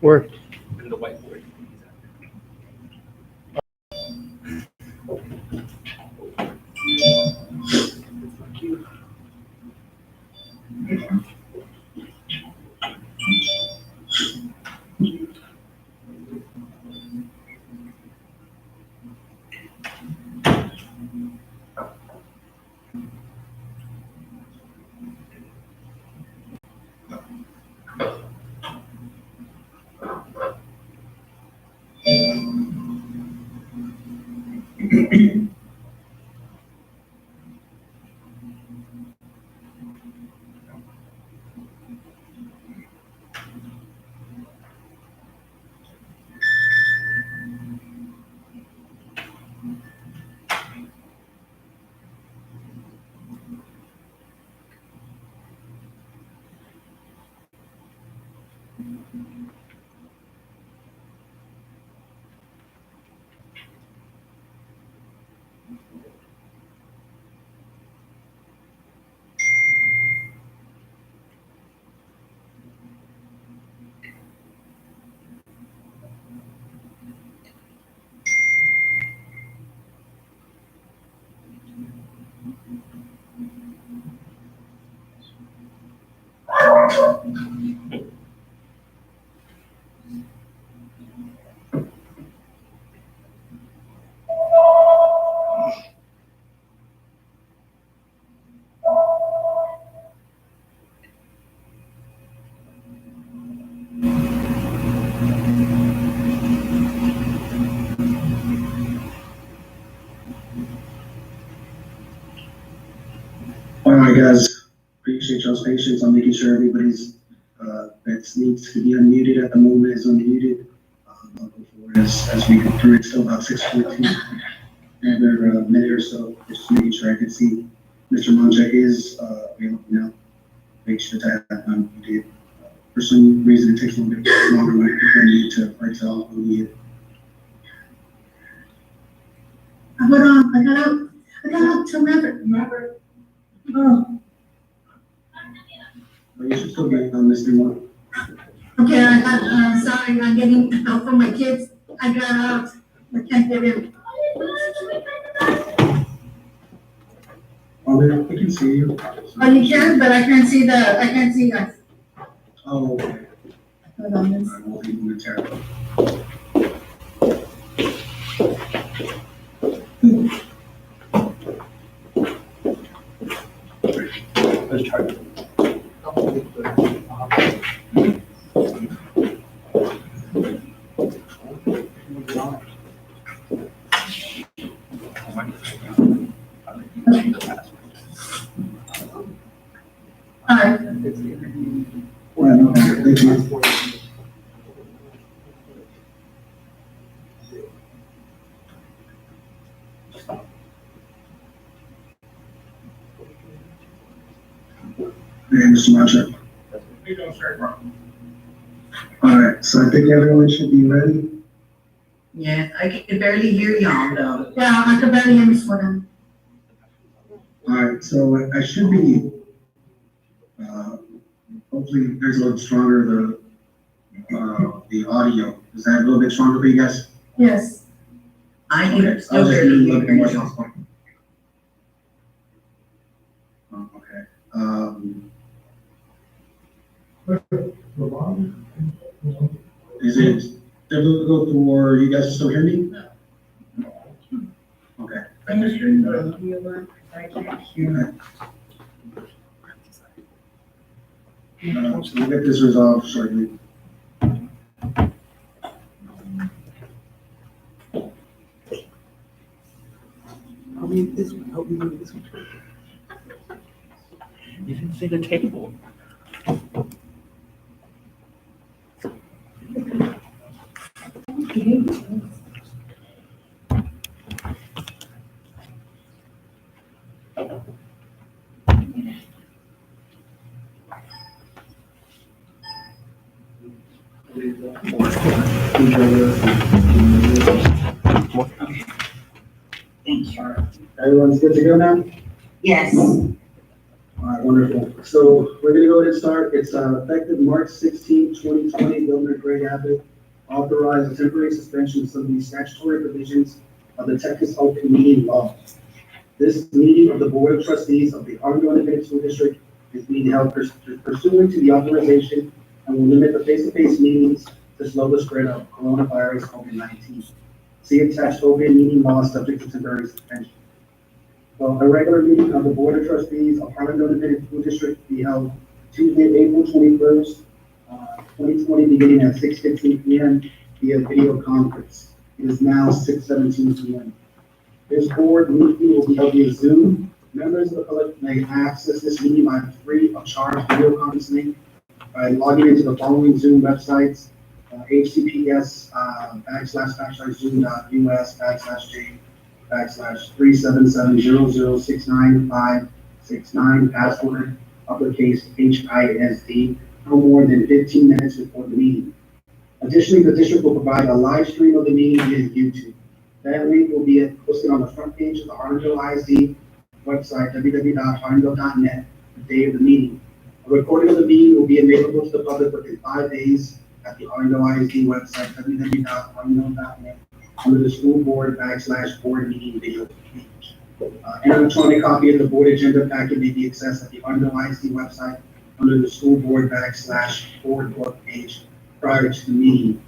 Where? In the whiteboard. All right, guys, appreciate y'all's patience. I'm making sure everybody's, that needs to be unmuted at the moment is unmuted. I'll go forward as we go through it, still about 6:14, another minute or so, just making sure I can see Mr. Monjack is, available now. Make sure to have unmuted. For some reason, it takes a little bit longer when people need to, for example, unmute. Hold on, I got to remember. Oh, But you should still be on Mr. One. okay, I got, sorry, I'm getting help from my kids. I got out. I can't get in. Oh, we can see you. Oh, you can, but I can't see you guys. Oh, okay. Hold on, miss. I won't be momentarily. Let's try it. All right. Well, thank you. Hey, Mr. Monjack. All right, so I think everyone should be ready. Yeah, I can barely hear y'all though. Yeah, I can barely hear Miss Gordon. All right, so I should be, hopefully there's a little stronger, the audio. Is that a little bit stronger for you guys? Yes. I Okay, can I'll still just do a barely little bit more hear y'all. soft. Okay, is it difficult for you guys to still hear me? Okay. I can't hear. So we'll get this resolved shortly. Help me with this one. Help me with this one. You didn't say the table. Thank you. Everyone's good to go now? Yes. All right, wonderful. So we're gonna go ahead and start. It's effective March 16, 2020. Governor Greg Abbott authorized a temporary suspension of some of the statutory provisions of the Texas Open Meeting Law. This meeting of the Board of Trustees of the Harlandale Independent School District is being held pursuant to the authorization and will limit the face-to-face meetings to slow the spread of coronavirus COVID-19. See attached open meeting law subject to temporary suspension. So a regular meeting of the Board of Trustees of Harlandale Independent School District be held Tuesday, April 21st, 2020, beginning at 6:15 p.m. via video conference. It is now 6:17 p.m. This board meeting will be held via Zoom. Members of the public may access this meeting by free of charge video conference link by logging into the following Zoom websites: https://zoom.us/j/37700695969, password uppercase HISD, no more than 15 minutes before the meeting. Additionally, the district will provide a live stream of the meeting via YouTube. That link will be posted on the front page of the Harlandale ISD website, www.harlandale.net, the day of the meeting. A recording of the meeting will be available to the public within 5 days at the Harlandale ISD website, www.harlandale.net, under the school board /board meeting video page. An electronic copy of the board agenda packet may be accessed at the Harlandale ISD website under the school board /board book page prior to the meeting.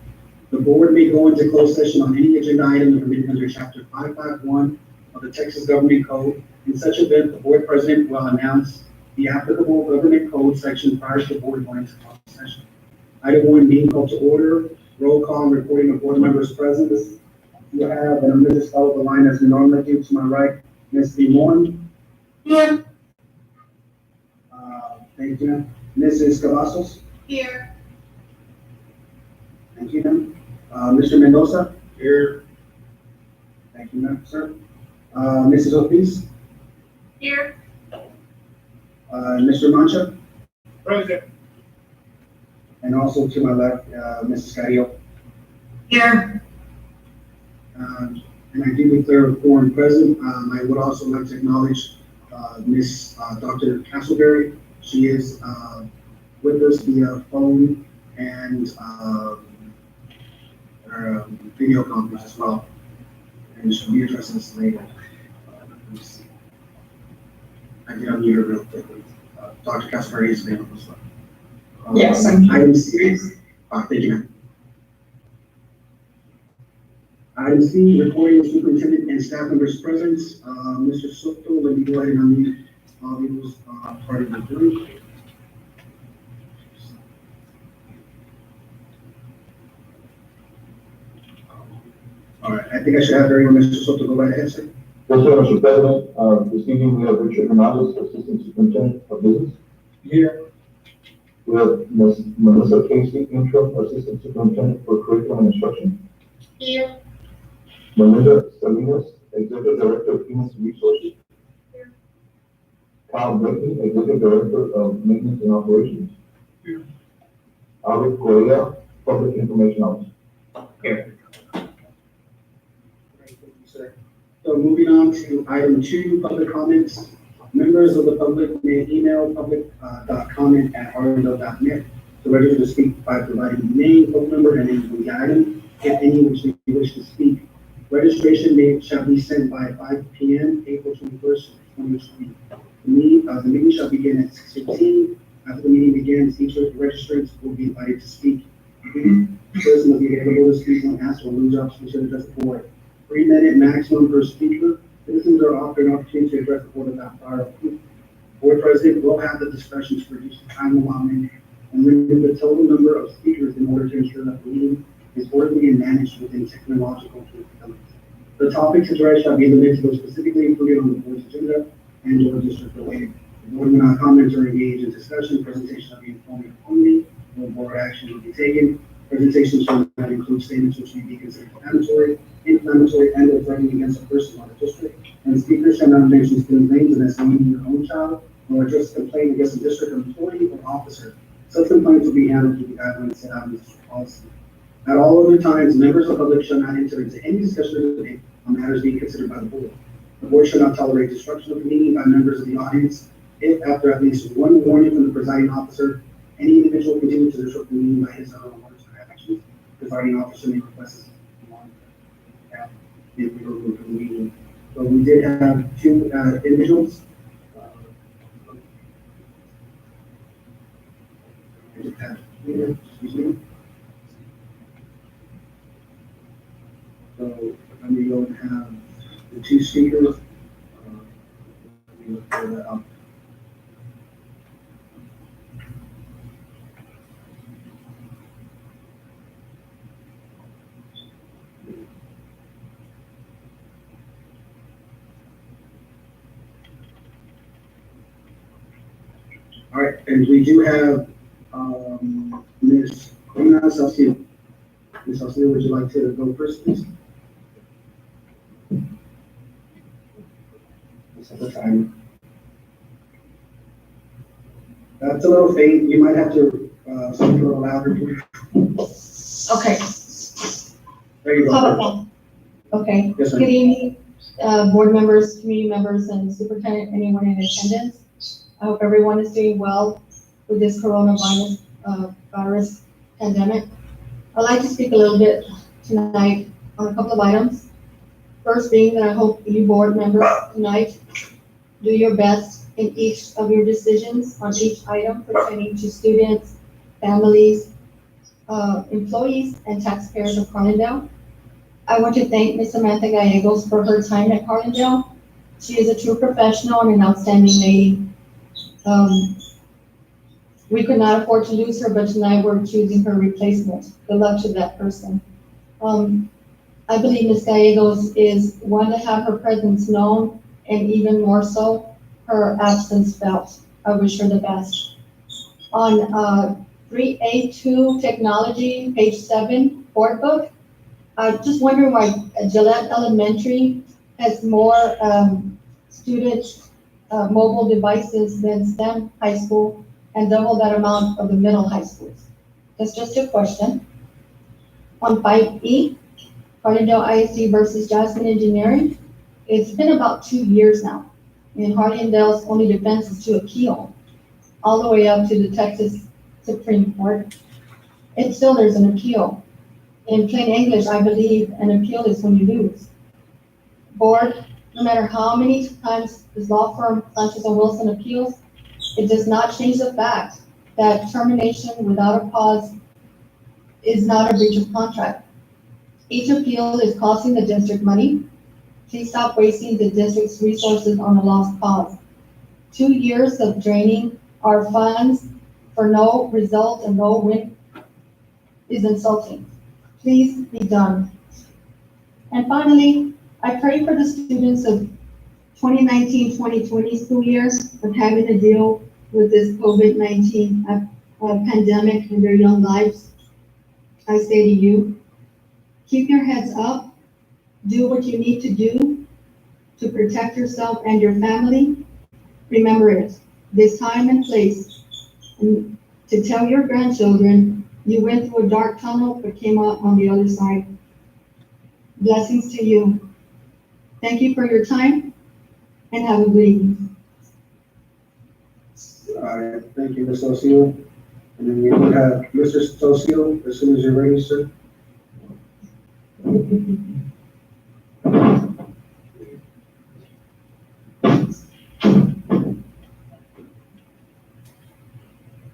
The board may go into closed session on any agenda item permitted under Chapter 551 of the Texas Government Code. In such event, the board president will announce the applicable government code section prior to the board going into closed session. Item 1 being called to order, roll call and reporting of board members present. You have, and I'm going to just follow the line as we normally do. To my right, Ms. Limon. Here. Thank you. Mrs. Cavazos. Here. Thank you, ma'am. Mr. Mendoza. Here. Thank you, ma'am, sir. Mrs. Ortiz. Here. Mr. Mancha. Present. And also to my left, Mrs. Carrillo. Here. And I do declare a quorum present. I would also like to acknowledge Miss Dr. Castleberry. She is with us via phone and her video conference as well. And she'll be addressing us later. Let me see. I can unmute her real quickly. Dr. Castleberry is available as well. Yes. Item C. Thank you, ma'am. Item C, recording of superintendent and staff members' presence. Mr. Soto, let me go ahead and unmute those part of the group. All right, I think I should have everyone, Mr. Soto, go right ahead, sir. Yes, sir, Mr. President. This evening we have Richard Hernandez, Assistant Superintendent of Business. Here. We have Ms. Melissa Casey, Interim Assistant Superintendent for Curriculum and Instruction. Here. Melinda Salinas, Executive Director of Human Resources. Here. Kyle Whitney, Executive Director of Maintenance and Operations. Here. Alec Correa, Public Information Officer. Here. Thank you, sir. So moving on to item 2, public comments. Members of the public may email public.comment@harlandale.net to register to speak by providing name, phone number, and name of the item, if any which you wish to speak. Registration shall be sent by 5 p.m. April 21st, 2020. The meeting shall begin at 6:15. After the meeting begins, each of the registrants will be invited to speak. Person will be able to speak when asked or lose option to address the board. 3-minute maximum per speaker. Citizens are offered an opportunity to address the board without prior approval. Board president will have the discretion to reduce the time allotment and limit the total number of speakers in order to ensure that the meeting is orderly and managed within technological capabilities. The topics addressed shall be limited to those specifically included on the board's agenda and or district related. The board will not comment or engage in discussion. Presentation shall be informative only. No board action will be taken. Presentations shall not include statements which may be considered inflammatory and or threatening against a person or the district. And speakers shall not mention student names unless naming your own child or address a complaint against a district employee or officer. Such complaints will be handled through the guidelines set out in district policy. At all other times, members of the public shall not enter into any discussion or debate on matters being considered by the board. The board shall not tolerate disruption of the meeting by members of the audience if after at least one warning from the presiding officer, any individual continues to disrupt the meeting by his or her words or actions, the presiding officer may request that if we were moved from the meeting. So we did have two individuals. Excuse me. So let me go and have the two speakers. Let me look for that up. All right, and we do have, Ms. Salcedo. Ms. Salcedo, would you like to go first, please? That's a little faint. You might have to, speak a little louder. Okay, There you how about go. now? Okay, Yes, good ma'am. evening, board members, community members, and superintendent, anyone in attendance. I hope everyone is doing well with this coronavirus virus pandemic. I'd like to speak a little bit tonight on a couple of items. First being that I hope you board members tonight do your best in each of your decisions on each item pertaining to students, families, employees, and taxpayers of Harlandale. I want to thank Ms. Samantha Gallegos for her time at Harlandale. She is a true professional and an outstanding lady. We could not afford to lose her, but tonight we're choosing her replacement. Good luck to that person. I believe Ms. Gallegos is one to have her presence known, and even more so, her absence felt. I wish her the best. On 3A2 technology, page 7, board book, I'm just wondering why Gillette Elementary has more student mobile devices than STEM high school and double that amount of the middle high schools. That's just a question. On 5E, Harlandale ISD versus Jasmine Engineering, it's been about 2 years now. And Harlandale's only defense is to appeal all the way up to the Texas Supreme Court. And still there's an appeal. In plain English, I believe an appeal is when you lose. Board, no matter how many times this law firm, Sanchez and Wilson, appeals, it does not change the fact that termination without a cause is not a breach of contract. Each appeal is costing the district money. Please stop wasting the district's resources on a lost cause. 2 years of draining our funds for no result and no win is insulting. Please be done. And finally, I pray for the students of 2019-2020 school year of having to deal with this COVID-19 pandemic in their young lives. I say to you, keep your heads up, do what you need to do to protect yourself and your family. Remember it, this time and place, and to tell your grandchildren you went through a dark tunnel but came out on the other side. Blessings to you. Thank you for your time and have a good evening. All right, thank you, Ms. Salcedo. And then we do have Mr. Salcedo, as soon as you're ready, sir.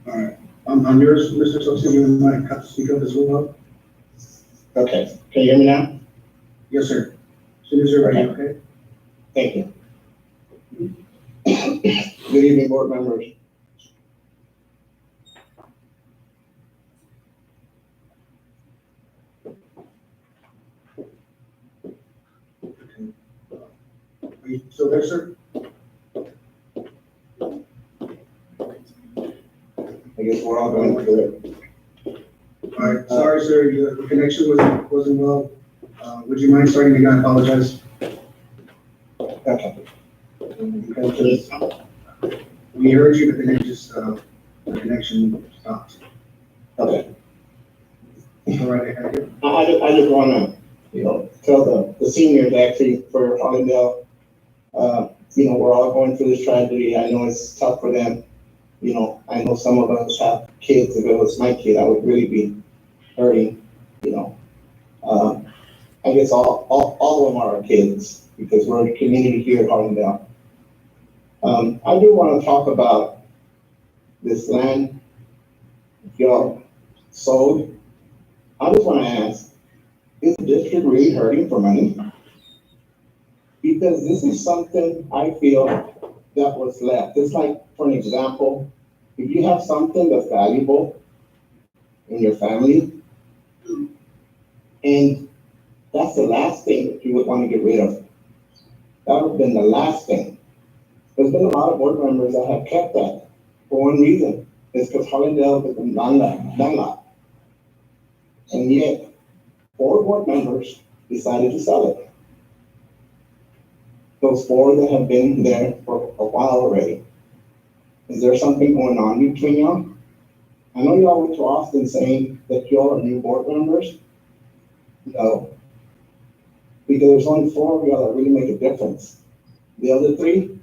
All right, on yours, Mr. Salcedo, you might have to speak up as well. Okay, can you hear me now? Yes, sir. As soon as you're ready, okay? Thank you. Good evening, board members. Are you still there, sir? I guess we're all going through it. All right, sorry, sir, the connection wasn't well. Would you mind starting again? I apologize. Okay. We heard you, but then it just, the connection stopped. Okay. All right, I hear. I just wanna, tell the seniors actually for Harlandale, we're all going through this tragedy. I know it's tough for them. I know some of us have kids. If it was my kid, I would really be hurting, I guess all of them are our kids because we're a community here at Harlandale. I do want to talk about this land y'all sold. I just want to ask, is the district really hurting for money? Because this is something I feel that was left. It's like, for an example, if you have something that's valuable in your family, and that's the last thing that you would want to get rid of. That would have been the last thing. There's been a lot of board members that have kept that for one reason. It's because Harlandale has been landlocked. And yet, 4 board members decided to sell it. Those 4 that have been there for a while already. Is there something going on between y'all? I know y'all went to Austin saying that y'all are new board members. No. Because there's only 4 of y'all that really make a difference. The other 3,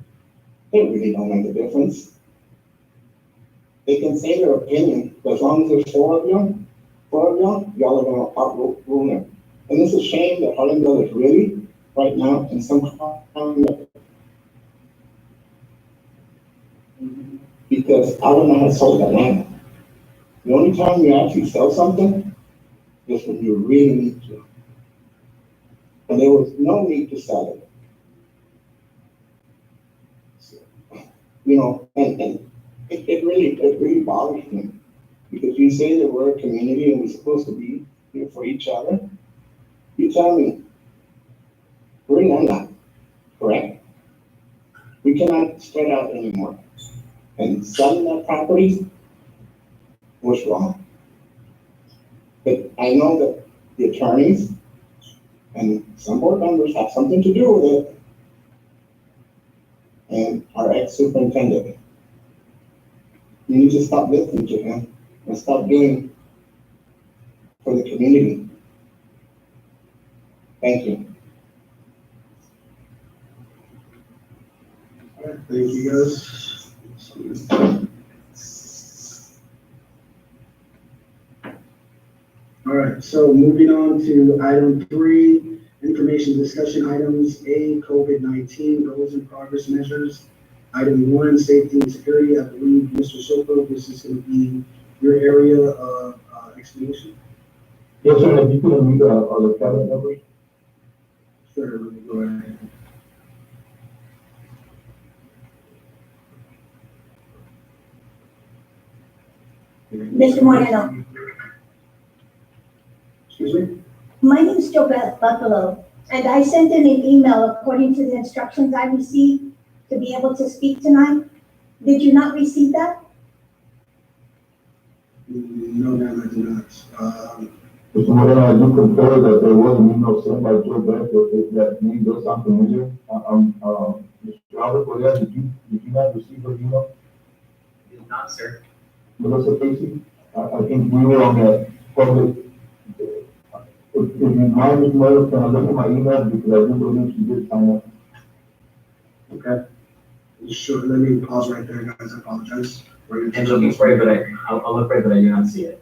they really don't make a difference. They can say their opinion, but as long as there's 4 of y'all, y'all are gonna outrule them. And it's a shame that Harlandale is really, right now, in some kind of, because I would not have sold that land. The only time you actually sell something is when you really need to. And there was no need to sell it. So, and it really bothers me. Because you say that we're a community and we're supposed to be here for each other. You tell me, we're not, correct? We cannot spread out anymore. And selling that property was wrong. But I know that the attorneys and some board members have something to do with it. And our ex-superintendent. You need to stop listening to him and stop doing for the community. Thank you. All right, thank you guys. All right, so moving on to item 3, information discussion items. A, COVID-19 goals and progress measures. Item 1, safety and security. I believe, Mr. Soto, this is going to be your area of explanation. Yes, sir, if you could read the cabinet members. Sure, let me go ahead. Mr. Moreno, Excuse me? my name is Jobeth Buffalo, and I sent in an email according to the instructions I received to be able to speak tonight. Did you not receive that? No, ma'am, I do not. Mr. Moreno, I do concur that there was an email sent by Joe Beck that name does sound familiar. Mr. Albert, for that, did you not receive her email? Did not, sir. Melissa Casey? I think we were on that public. If you mind, Mr. Moreno, can I look at my email because I do believe she did sign up. Okay. Sure, let me pause right there, guys. I apologize. And looking for it, but I'll look for it, but I do not see it.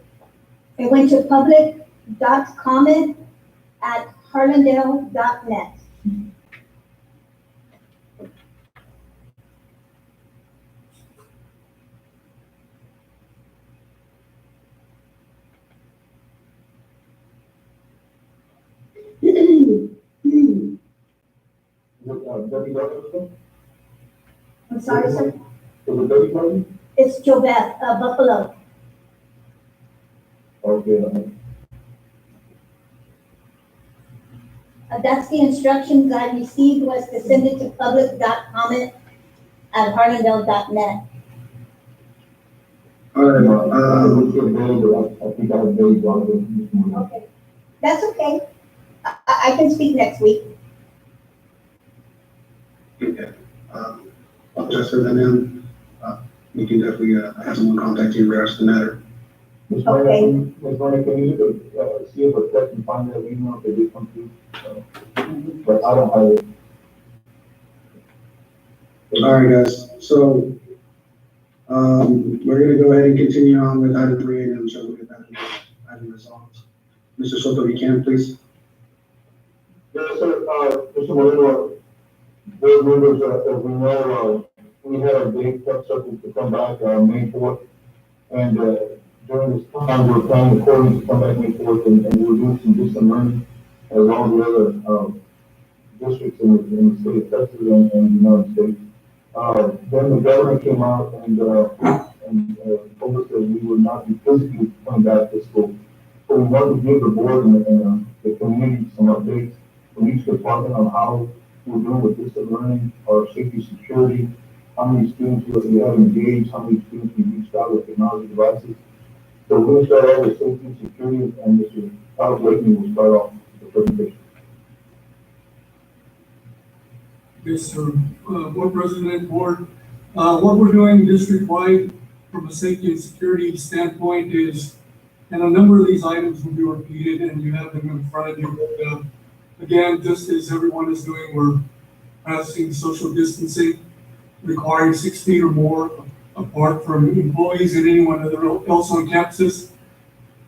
It went to public.comment@harlandale.net. Debbie Douglas? I'm sorry, sir. Is it Debbie Douglas? It's Jobeth Buffalo. Okay. That's the instructions I received, was to send it to public.comment@harlandale.net. All right, I think I have Debbie Douglas. Okay, that's okay. I can speak next week. okay. Apologize for that, ma'am. We can definitely have someone contact you in regards to the matter. Ms. Martin, can you look at, see if a tech can find that email if they did come through? But I don't have it. All right, guys, so, we're gonna go ahead and continue on with item 3, and I'm sure we'll get that item resolved. Mr. Soto, if you can, please. Yes, sir, Mr. Moreno, board members, as we know, we had a date set to come back, May 4th. And, during this time, we're planning accordingly to come back May 4th, and we're doing some distant learning as all the other, districts in the state of Texas and the United States. Then the governor came out and told us that we would not be physically coming back to school. So we wanted to give the board and the community some updates from each department on how we're doing with distant learning, our safety, security, how many students we have engaged, how many students we reached out with technology devices. So we're going to start off with safety and security, and Mr. Kyle Blakeney will start off the presentation. Yes, sir. Board President, Board, what we're doing district-wide from a safety and security standpoint is, and a number of these items will be repeated, and you have them in front of you. But, again, just as everyone is doing, we're practicing social distancing, requiring 6 feet or more apart from employees and anyone else on campuses.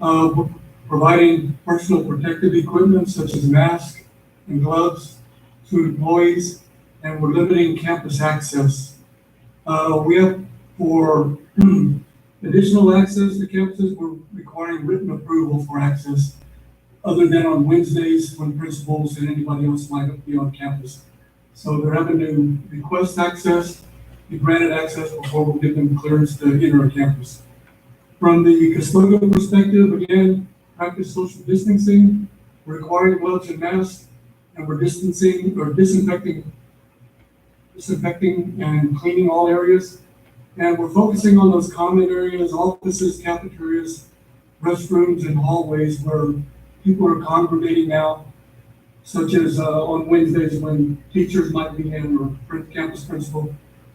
We're providing personal protective equipment such as masks and gloves to employees, and we're limiting campus access. We have, for additional access to campuses, we're requiring written approval for access, other than on Wednesdays when principals and anybody else might be on campus. So they're having to request access, be granted access before we give them clearance to enter a campus. From the custodial perspective, again, practice social distancing, we're requiring gloves and masks, and we're distancing or disinfecting and cleaning all areas. And we're focusing on those common areas, offices, cafeterias, restrooms, and hallways where people are congregating now, such as on Wednesdays when teachers might be in or campus principal.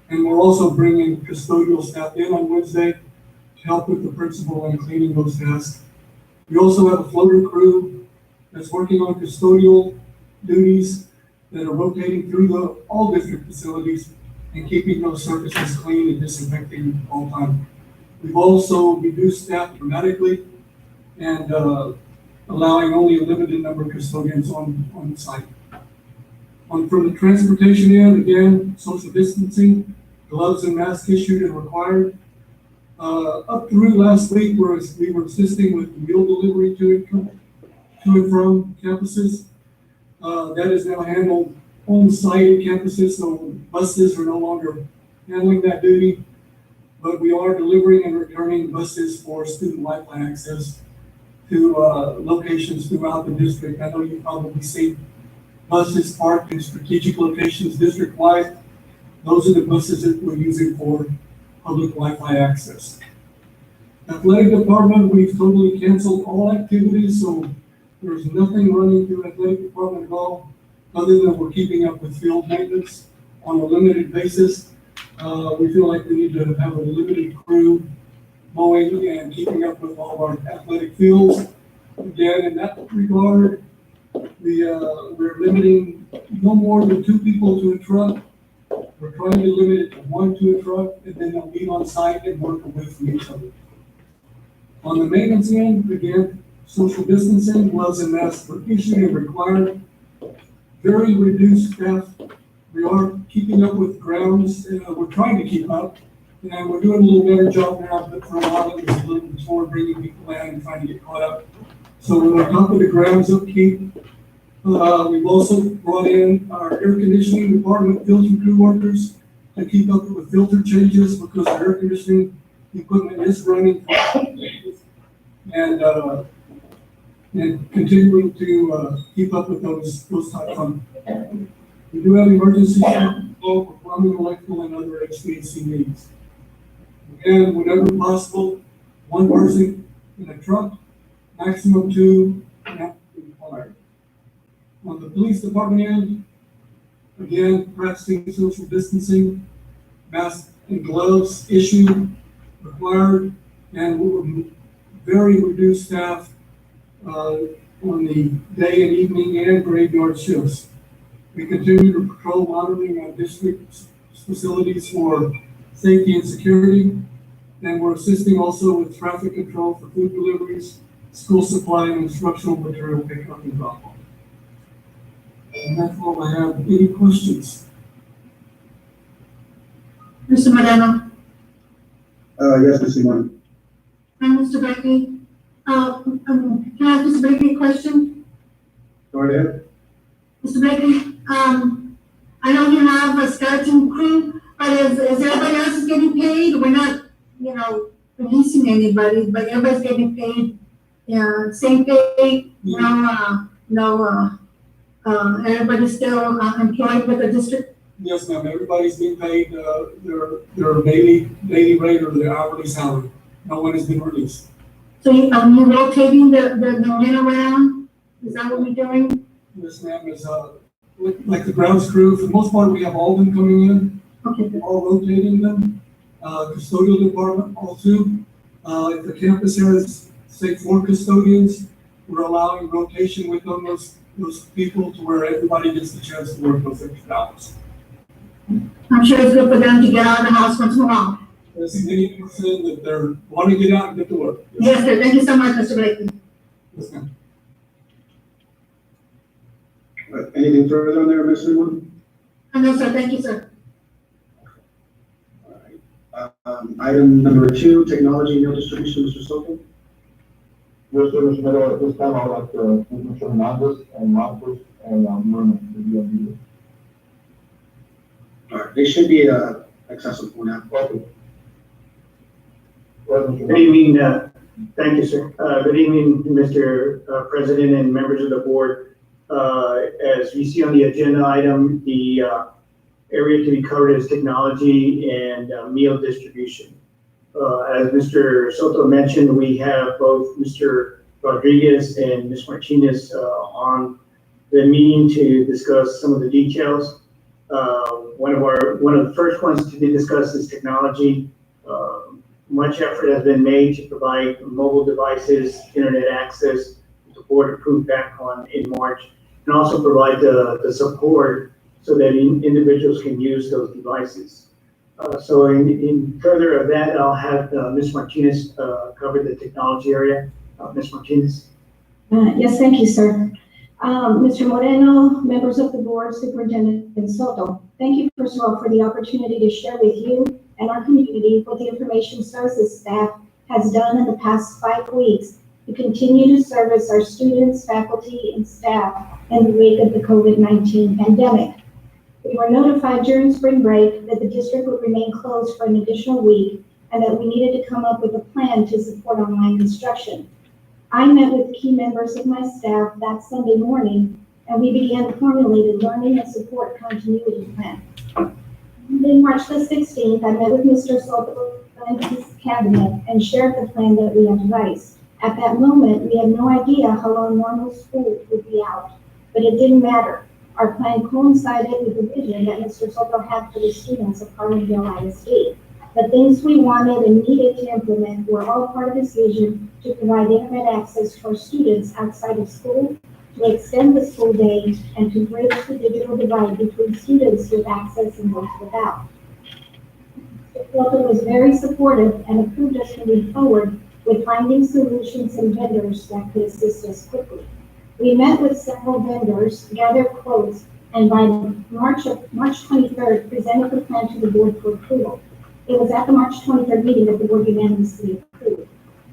And we're also bringing custodial staff in on Wednesday to help with the principal and cleaning those desks. We also have a floater crew that's working on custodial duties that are rotating through all district facilities and keeping those surfaces clean and disinfecting all the time. We've also reduced staff dramatically and allowing only a limited number of custodians on site. From the transportation end, again, social distancing, gloves and masks issued and required. Up through last week, we were assisting with meal delivery to and from campuses. That is now handled on site at campuses, so buses are no longer handling that duty. But we are delivering and returning buses for student Wi-Fi access to locations throughout the district. I know you've probably seen buses parked in strategic locations district-wide. Those are the buses that we're using for public Wi-Fi access. Athletic department, we've totally canceled all activities, so there's nothing running through athletic department at all, other than we're keeping up with field maintenance on a limited basis. We feel like we need to have a limited crew mowing and keeping up with all of our athletic fields. Again, in that regard, we're limiting no more than 2 people to a truck. We're trying to limit it to 1 to a truck, and then they'll be on site and work away from each other. On the maintenance end, again, social distancing, gloves and masks are issued and required. Very reduced staff. We are keeping up with grounds. We're trying to keep up, and we're doing a little better job now, but for a while it was a little bit slower bringing people in and trying to get caught up. So we're on top of the grounds upkeep. We've also brought in our air conditioning department filter crew workers to keep up with filter changes because our air conditioning equipment is running and continuing to keep up with those types of. We do have emergency for plumbing, electrical, and other HVAC needs. Again, whenever possible, 1 person in a truck, maximum 2 have to be required. On the police department end, again, practicing social distancing, masks and gloves issued, required, and we're very reduced staff on the day and evening and graveyard shifts. We continue to patrol monitoring our district facilities for safety and security. And we're assisting also with traffic control for food deliveries, school supply, and instructional material pickup and drop off. And that's all I have. Any questions? Mr. Moreno, Yes, Mr. Moreno. and Mr. Blakey. Can I ask Mr. Blakey a question? Go ahead. Mr. Blakey, I know you have a skeleton crew, but is everybody else is getting paid? We're not, releasing anybody, but everybody's getting paid. Yeah, same pay, everybody's still employed with the district. Yes, ma'am. Everybody's being paid their daily rate or their hourly salary. No one has been released. So you rotating the men around? Is that what we're doing? Yes, ma'am. Is like the grounds crew. For the most part, we have all of them coming in. Okay, We're all rotating them. Custodial department also. If the campus has, say, 4 custodians, we're allowing rotation within those people to where everybody gets the chance to work those extra hours. I'm sure it's good for them to get out of the house once in a while. There's 80% that they're wanting to get out and get to work. Yes, sir. Thank you so much, Mr. Blakey. Yes, ma'am. Anything further on there, Mr. Moreno? No, sir. Thank you, sir. Item number 2, technology meal distribution, Mr. Soto. Yes, sir, Mr. Mayor, at this time, I would like to introduce Mr. Hernandez and Marcos and Murman to be on the. All right, they should be accessible now. Okay. Go ahead, Mr. Good evening, thank you, sir. Good evening, Mr. President and members of the board. As you see on the agenda item, the area to be covered is technology and meal distribution. As Mr. Soto mentioned, we have both Mr. Rodriguez and Ms. Martinez on the meeting to discuss some of the details. One of the first ones to be discussed is technology. Much effort has been made to provide mobile devices, internet access, the board approved back in March, and also provide the support so that individuals can use those devices. So in further of that, I'll have Ms. Martinez cover the technology area. Ms. Martinez. Yes, thank you, sir. Mr. Moreno, members of the board, Superintendent Soto, thank you, first of all, for the opportunity to share with you and our community what the information services staff has done in the past 5 weeks to continue to service our students, faculty, and staff in the wake of the COVID-19 pandemic. We were notified during spring break that the district would remain closed for an additional week and that we needed to come up with a plan to support online instruction. I met with key members of my staff that Sunday morning, and we began to formulate a learning and support continuity plan. On March the 16th, I met with Mr. Soto and his cabinet and shared the plan that we had devised. At that moment, we had no idea how long normal school would be out, but it didn't matter. Our plan coincided with the vision that Mr. Soto had for the students of Harlandale ISD. The things we wanted and needed to implement were all part of his vision to provide internet access to our students outside of school, to extend the school day, and to bridge the digital divide between students with access and those without. Mr. Soto was very supportive and approved us moving forward with finding solutions and vendors that could assist us quickly. We met with several vendors, gathered quotes, and by March 23rd, presented the plan to the board for approval. It was at the March 23rd meeting that the board unanimously approved.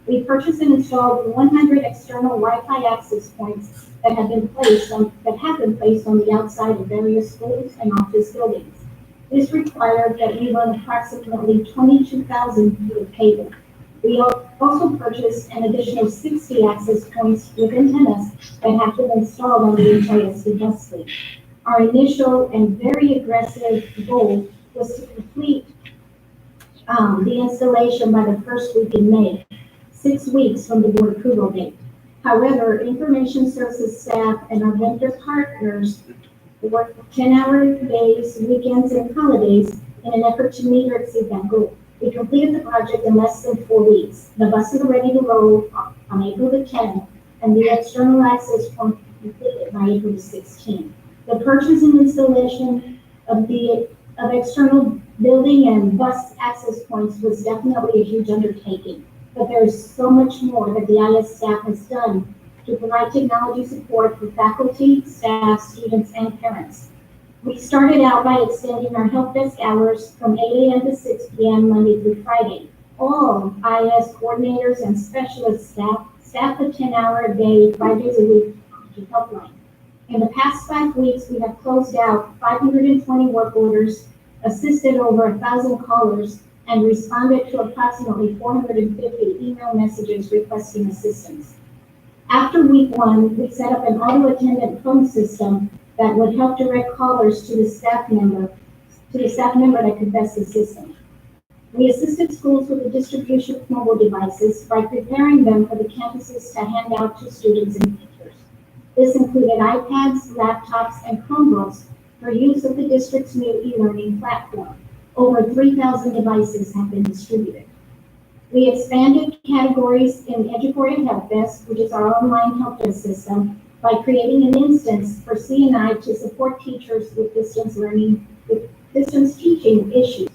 We purchased and installed 100 external Wi-Fi access points that have been placed on the outside of various schools and office buildings. This required that we run approximately 22,000 feet of cable. We also purchased an additional 60 access points with antennas that have been installed on the HISD bus fleet. Our initial and very aggressive goal was to complete the installation by the first week in May, 6 weeks from the board approval date. However, information services staff and our vendor partners worked 10-hour days, weekends, and holidays in an effort to meet or exceed that goal. We completed the project in less than 4 weeks. The buses are ready to roll on April the 10th, and the external access point completed by April the 16th. The purchase and installation of the of external building and bus access points was definitely a huge undertaking, but there is so much more that the IS staff has done to provide technology support for faculty, staff, students, and parents. We started out by extending our help desk hours from 8 a.m. to 6 p.m. Monday through Friday. All IS coordinators and specialist staff a 10-hour-a-day, 5 days a week helpline. In the past 5 weeks, we have closed out 520 work orders, assisted over 1,000 callers, and responded to approximately 450 email messages requesting assistance. After week 1, we set up an auto-attendant phone system that would help direct callers to the staff member that could best assist them. We assisted schools with the distribution of mobile devices by preparing them for the campuses to hand out to students and teachers. This included iPads, laptops, and Chromebooks for use of the district's new e-learning platform. Over 3,000 devices have been distributed. We expanded categories in Educarea Help Desk, which is our online help desk system, by creating an instance for C&I to support teachers with distance teaching issues.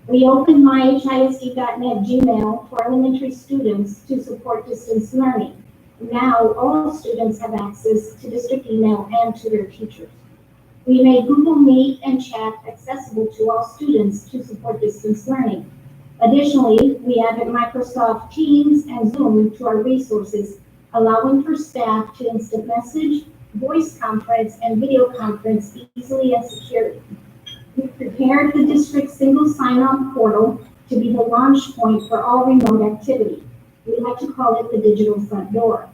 We opened myhisd.net Gmail for elementary students to support distance learning. Now all students have access to district email and to their teachers. We made Google Meet and chat accessible to all students to support distance learning. Additionally, we added Microsoft Teams and Zoom to our resources, allowing for staff to instant message, voice conference, and video conference easily and securely. We prepared the district's single sign-on portal to be the launch point for all remote activity. We like to call it the digital front door.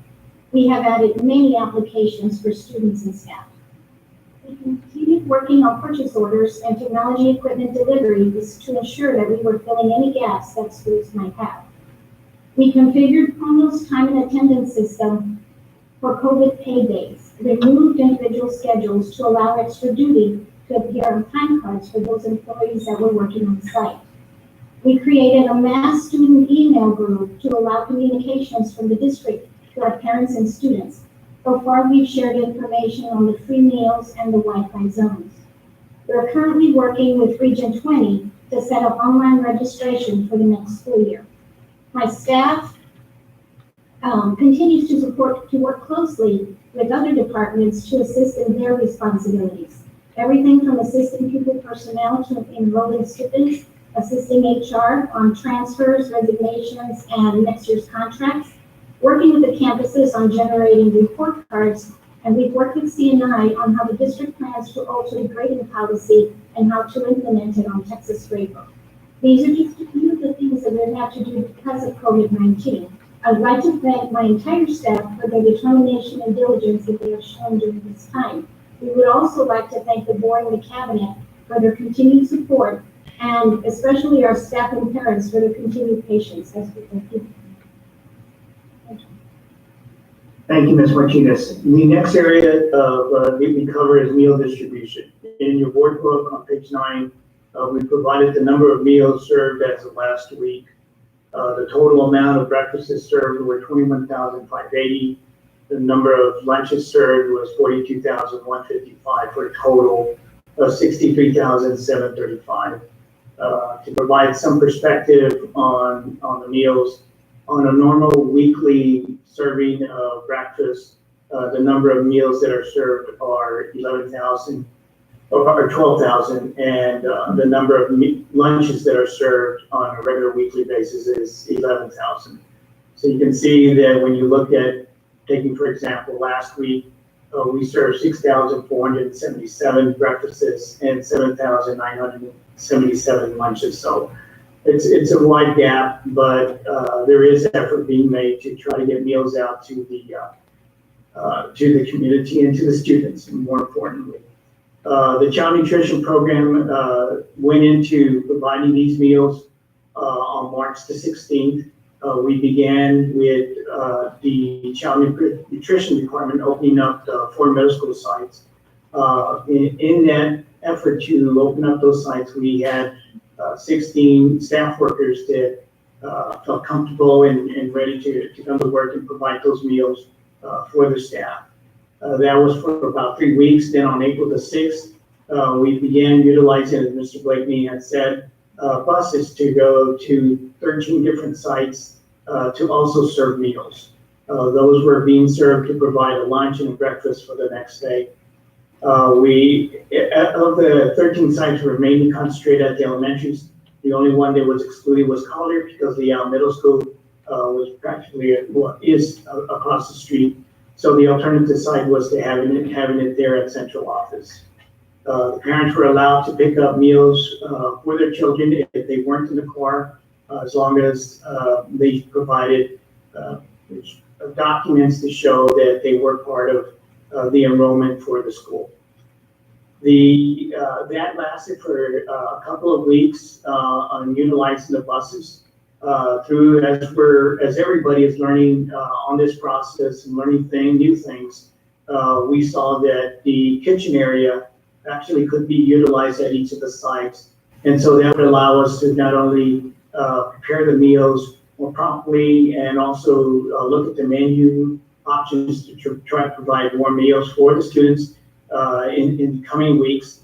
We have added many applications for students and staff. We continued working on purchase orders and technology equipment deliveries to ensure that we were filling any gaps that schools might have. We configured Chronos time and attendance system for COVID pay days, removed individual schedules to allow extra duty to appear on time cards for those employees that were working on site. We created a mass student email group to allow communications from the district to our parents and students. So far, we've shared information on the free meals and the Wi-Fi zones. We're currently working with Region 20 to set up online registration for the next school year. My staff continues to work closely with other departments to assist in their responsibilities. Everything from assisting pupil personnel to enrolling students, assisting HR on transfers, resignations, and next year's contracts, working with the campuses on generating report cards, and we've worked with CNI on how the district plans to alter the grading policy and how to implement it on Texas Gradebook. These are just a few of the things that we've had to do because of COVID-19. I'd like to thank my entire staff for their determination and diligence that they have shown during this time. We would also like to thank the board and the cabinet for their continued support, and especially our staff and parents for their continued patience as we continue. Thank you, Ms. Martinez. The next area of we cover is meal distribution. In your board book on page 9, we provided the number of meals served as of last week. The total amount of breakfasts served were 21,580. The number of lunches served was 42,155 for a total of 63,735. To provide some perspective on the meals, on a normal weekly serving of breakfast, the number of meals that are served are 11,000 or 12,000, and the number of lunches that are served on a regular weekly basis is 11,000. So you can see that when you look at taking, for example, last week, we served 6,477 breakfasts and 7,977 lunches. So it's a wide gap, but there is effort being made to try to get meals out to the community and to the students, more importantly. The Child Nutrition Program went into providing these meals on March the 16th. We began with the Child Nutrition Department opening up 4 middle school sites. In that effort to open up those sites, we had 16 staff workers that felt comfortable and ready to come to work and provide those meals for the staff. That was for about 3 weeks. Then on April the 6th, we began utilizing, as Mr. Blakeney had said, buses to go to 13 different sites to also serve meals. Those were being served to provide a lunch and a breakfast for the next day. Of the 13 sites were mainly concentrated at the elementaries. The only one that was excluded was Collier because the middle school was practically is across the street. So the alternative site was to having it there at central office. The parents were allowed to pick up meals for their children if they weren't in the car, as long as they provided documents to show that they were part of the enrollment for the school. That lasted for a couple of weeks on utilizing the buses as everybody is learning on this process and learning new things. We saw that the kitchen area actually could be utilized at each of the sites, and so that would allow us to not only prepare the meals more promptly and also look at the menu options to try to provide more meals for the students in the coming weeks.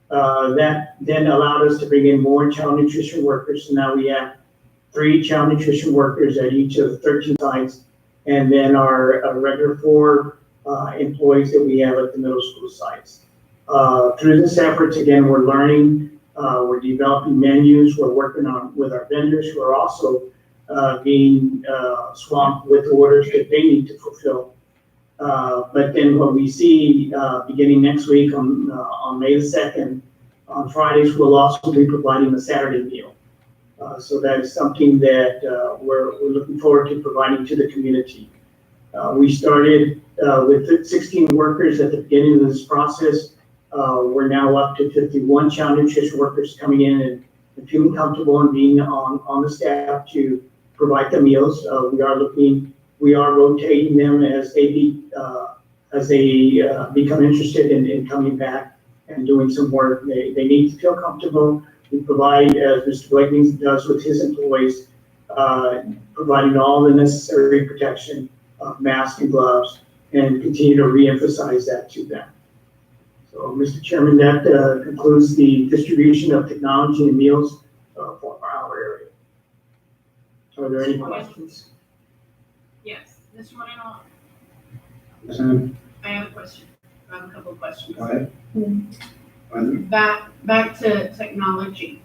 That then allowed us to bring in more child nutrition workers. So now we have 3 child nutrition workers at each of the 13 sites, and then our regular 4 employees that we have at the middle school sites. Through this effort, again, we're learning, we're developing menus, we're working with our vendors who are also being swamped with orders that they need to fulfill. But then what we see beginning next week on May the 2nd, on Fridays, we'll also be providing a Saturday meal. So that is something that we're looking forward to providing to the community. We started with 16 workers at the beginning of this process. We're now up to 51 child nutrition workers coming in and feeling comfortable and being on the staff to provide the meals. We are rotating them as they become interested in coming back and doing some work. They need to feel comfortable. We provide, as Mr. Blakeney does with his employees, providing all the necessary protection, masks and gloves, and continue to reemphasize that to them. So, Mr. Chairman, that concludes the distribution of technology and meals for our area. Are there any questions? Yes, Mr. Moreno, Yes, ma'am. I have a question. I have a couple of questions. Go ahead. Back to technology.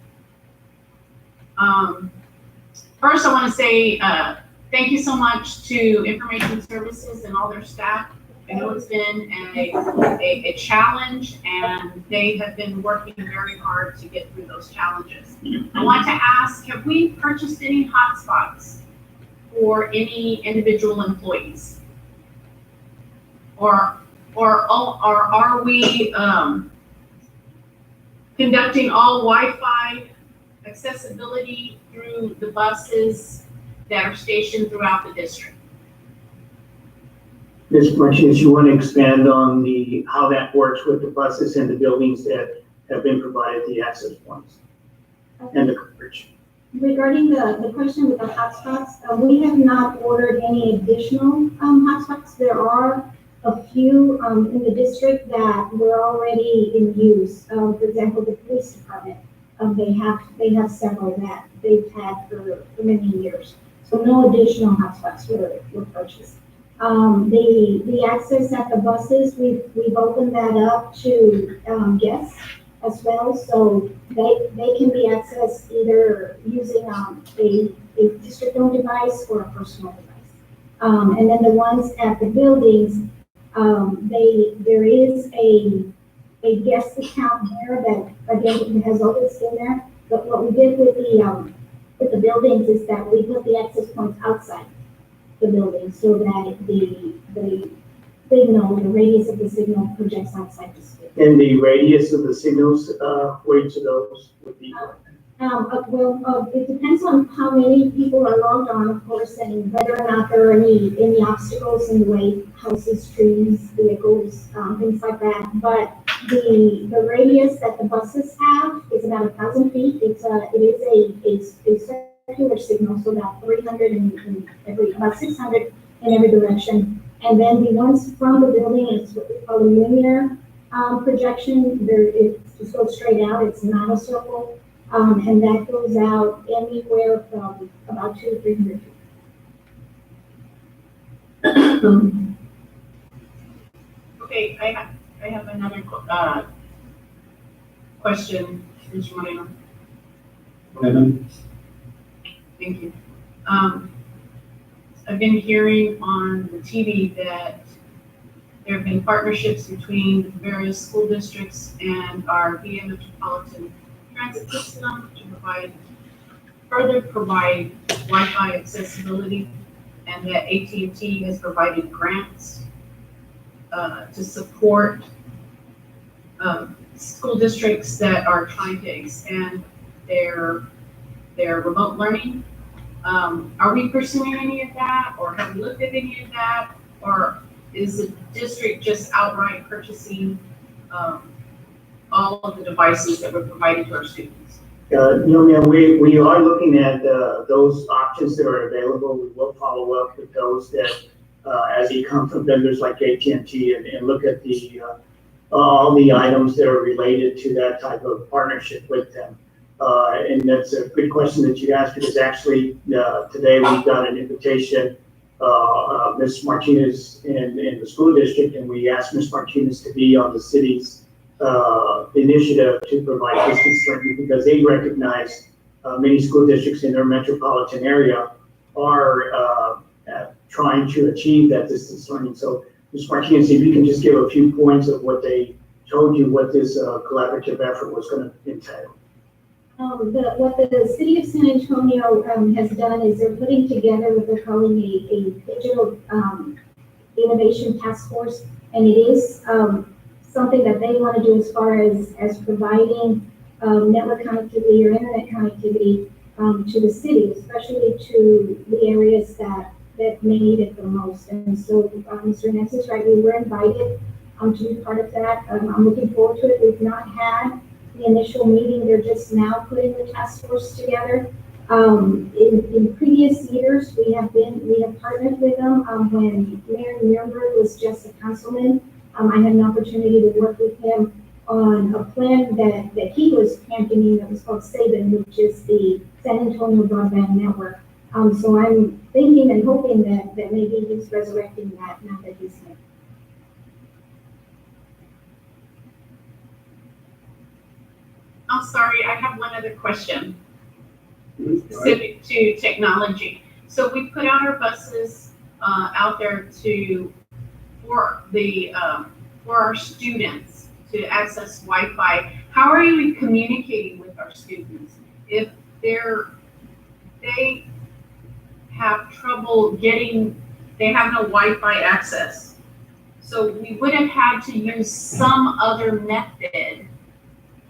First, I want to say thank you so much to Information Services and all their staff. I know it's been a challenge, and they have been working very hard to get through those challenges. I want to ask, have we purchased any hotspots for any individual employees? Or are we conducting all Wi-Fi accessibility through the buses that are stationed throughout the district? Ms. Martinez, you want to expand on how that works with the buses and the buildings that have been provided the access points and the coverage? Regarding the question with the hotspots, we have not ordered any additional hotspots. There are a few in the district that were already in use. For example, the police department, they have several that they've had for many years. So no additional hotspots were purchased. The access at the buses, we've opened that up to guests as well, so they can be accessed either using a district-owned device or a personal device. And then the ones at the buildings, there is a guest account there that again has always been there. But what we did with the buildings is that we put the access points outside the building so that the signal, the radius of the signal projects outside the school. And the radius of the signals for each of those would be? It depends on how many people are logged on, of course, and whether or not there are any obstacles in the way, houses, trees, vehicles, things like that. But the radius that the buses have is about 1,000 feet. It is a circular signal, so about 300 about 600 in every direction. And then the ones from the building is what we call a linear projection. It's just goes straight out, it's not a circle. And that goes out anywhere from about 200 to 300 feet. Okay, I have another, question, Mr. Moreno. Thank you. I've been hearing on the TV that there have been partnerships between various school districts and our VA Metropolitan Transit System to further provide Wi-Fi accessibility, and that AT&T has provided grants to support school districts that are trying to expand their remote learning. Are we pursuing any of that, or have we looked at any of that, or is the district just outright purchasing all of the devices that we're providing to our students? No, ma'am, we are looking at those options that are available. We will follow up with those that, as they come from vendors like AT&T, and look at all the items that are related to that type of partnership with them. And that's a good question that you asked, because actually today we got an invitation, Ms. Martinez in the school district, and we asked Ms. Martinez to be on the city's initiative to provide distance learning, because they recognize many school districts in their metropolitan area are trying to achieve that distance learning. So Ms. Martinez, if you can just give a few points of what they told you, what this collaborative effort was going to entail. What the city of San Antonio has done is they're putting together what they're calling a digital innovation task force, and it is something that they want to do as far as providing network connectivity or internet connectivity to the city, especially to the areas that may need it the most. And so, Mr. Hernandez is right, we were invited to be part of that. I'm looking forward to it. We've not had the initial meeting, they're just now putting the task force together. In previous years, we have partnered with them when Mayor Nuremberg was just a councilman. I had an opportunity to work with him on a plan that he was championing that was called SABIN, which is the San Antonio Broadband Network. So I'm thinking and hoping that maybe he's resurrecting that now that he's here. I'm sorry, I have one other question specific to technology. So we put out our buses out there for our students to access Wi-Fi. How are you communicating with our students if they have trouble they have no Wi-Fi access? So we would have had to use some other method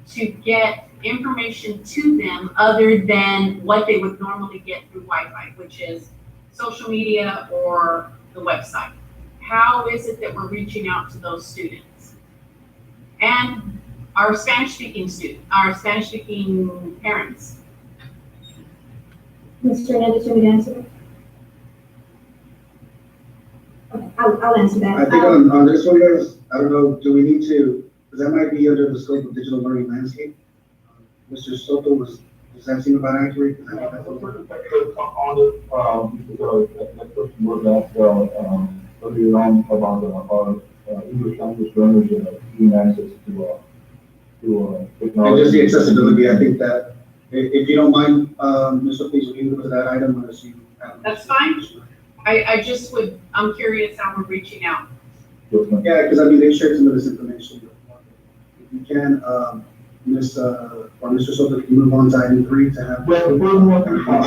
to get information to them other than what they would normally get through Wi-Fi, which is social media or the website. How is it that we're reaching out to those students? And our Spanish-speaking parents. Mr. Hernandez, you want me to answer? Okay, I'll answer that. I think on this one, guys, I don't know, do we need to, because that might be under the scope of digital learning landscape. Mr. Soto, does that seem about accurate? On it, because that question was asked earlier on about our English language learners getting access to technology. And just the accessibility, I think that, if you don't mind, Mr. Please, will you go to that item unless you have. That's fine. I'm curious how we're reaching out. Yeah, because I mean, they shared some of this information. If you can, Mr. Soto, can you move on to item 3 to have. Well, the first one, I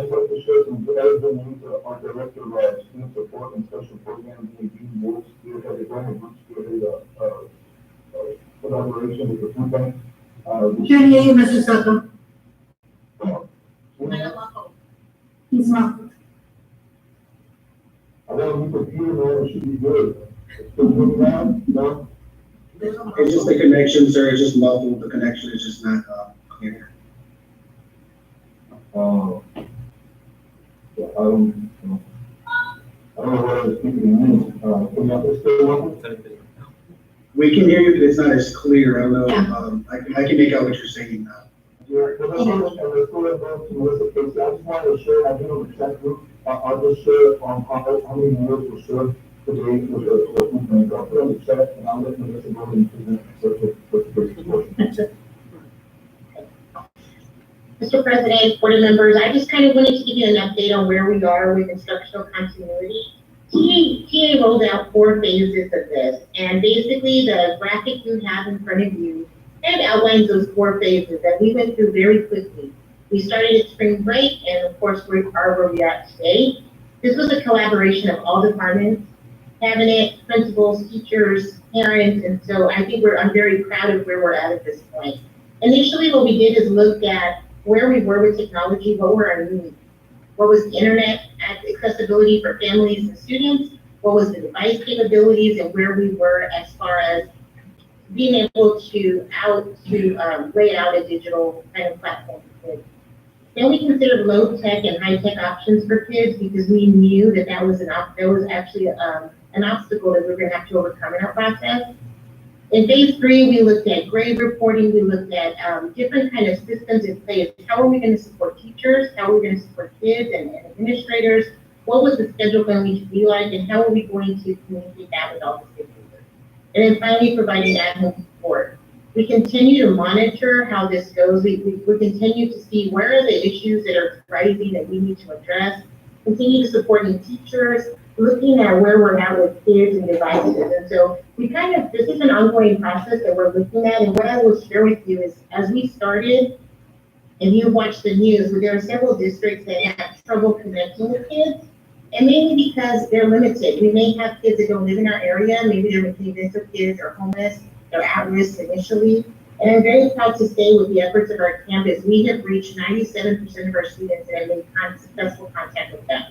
just like to share some good evidence with our director of student support and special programs, and Dean Woods, here at the Grant Group, collaboration with the food bank. Can't hear you, Mr. Soto. He's not. I got a new computer, man, it should be good. Still moving around, no? It's just the connection, sir, it's just muffled, the connection is just not clear. Yeah, I don't know what I was thinking in minutes. Can you still working? We can hear you, but it's not as clear. I don't know, Yeah. I can make out what you're saying now. Yeah, because I'm just, and the school involved in Melissa case, I just wanted to share, I think on the chat group, I'll just share on how many years were served today with the movement. I'll put on the chat and I'll let Melissa go and present the portion. Mr. President, board members, I just kind of wanted to give you an update on where we are with instructional continuity. TA rolled out 4 phases of this, and basically the graphic you have in front of you kind of outlines those 4 phases that we went through very quickly. We started at spring break, and of course we are where we are today. This was a collaboration of all departments, cabinet, principals, teachers, parents, and so I think I'm very proud of where we're at this point. Initially, what we did is look at where we were with technology, what were our needs? What was the internet accessibility for families and students? What was the device capabilities and where we were as far as being able to lay out a digital kind of platform for kids. Then we considered low tech and high tech options for kids because we knew that was actually an obstacle that we were going to have to overcome in our process. In phase 3, we looked at grade reporting, we looked at different kind of systems in place. How are we going to support teachers? How are we going to support kids and administrators? What was the schedule going to be like? And how are we going to communicate that with all the stakeholders? And then finally, providing at-home support. We continue to monitor how this goes. We continue to see where are the issues that are rising that we need to address. Continue to supporting teachers, looking at where we're at with kids and devices. And so this is an ongoing process that we're looking at. And what I will share with you is as we started, and you watch the news, there are several districts that have trouble connecting with kids. And mainly because they're limited. We may have kids that don't live in our area, maybe they're McKinney kids or homeless, they're at risk initially. And I'm very proud to say with the efforts of our campus, we have reached 97% of our students and have made successful contact with them.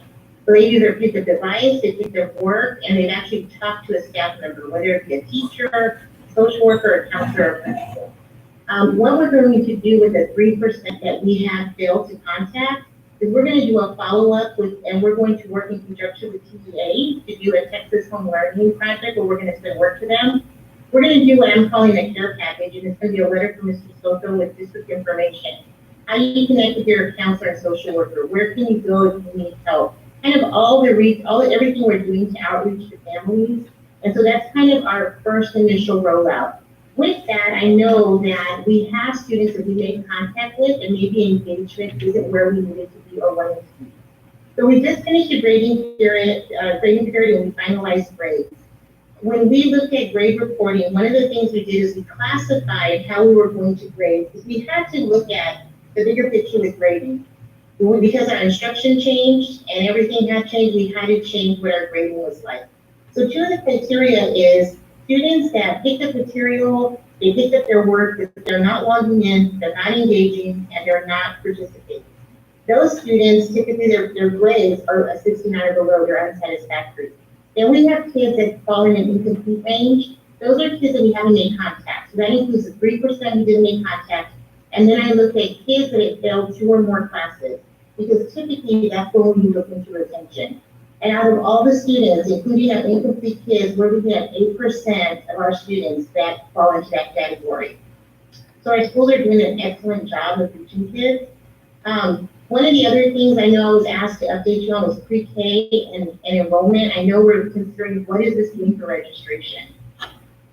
So they either pick a device, they pick their work, and they've actually talked to a staff member, whether it be a teacher, social worker, a counselor, or principal. What we're going to do with the 3% that we have failed to contact is we're going to do a follow-up and we're going to work in conjunction with TEA to do a Texas Home Learning project where we're going to send work to them. We're going to do what I'm calling a care package, and it's going to be a letter from Mr. Soto with district information. How do you connect with your counselor and social worker? Where can you go if you need help? Kind of everything we're doing to outreach to families. And so that's kind of our first initial rollout. With that, I know that we have students that we made contact with and maybe engagement isn't where we needed to be or wanted to be. So we just finished a grading period and we finalized grades. When we looked at grade reporting, one of the things we did is we classified how we were going to grade because we had to look at the bigger picture with grading. Because our instruction changed and everything had changed, we had to change what our grading was like. So 2 of the criteria is students that picked up material, they picked up their work, but they're not logging in, they're not engaging, and they're not participating. Those students, typically their grades are a 69 or below, they're unsatisfactory. Then we have kids that fall in an incomplete range. Those are kids that we haven't made contact. So that includes the 3% who didn't make contact. And then I look at kids that have failed 2 or more classes, because typically that's when we look into retention. And out of all the students, including our incomplete kids, we're looking at 8% of our students that fall into that category. So our schools are doing an excellent job of reaching kids. One of the other things I know I was asked to update you on was pre-K and enrollment. I know we're considering what does this mean for registration.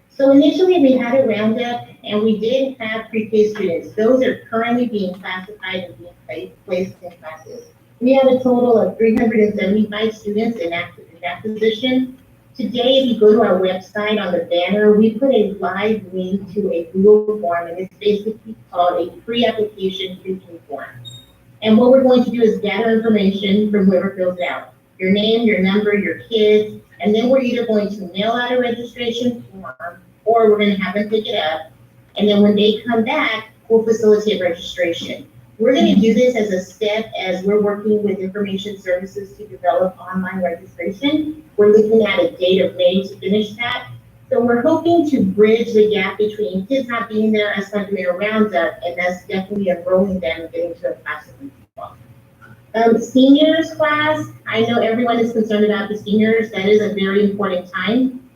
So initially we had a roundup and we did have pre-K students. Those are currently being classified and being placed in classes. We have a total of 375 students in that position. Today, if you go to our website on the banner, we put a live link to a Google form, and it's basically called a pre-application pre-K form. And what we're going to do is gather information from whoever fills it out. Your name, your number, your kids, and then we're either going to mail out a registration form or we're going to have them pick it up. And then when they come back, we'll facilitate registration. We're going to do this as a step as we're working with information services to develop online registration. We're looking at a date of May to finish that. So we're hoping to bridge the gap between kids not being there as part of a roundup and us definitely enrolling them and getting to a class of seniors class, I know everyone is concerned about the seniors. That is a very important time.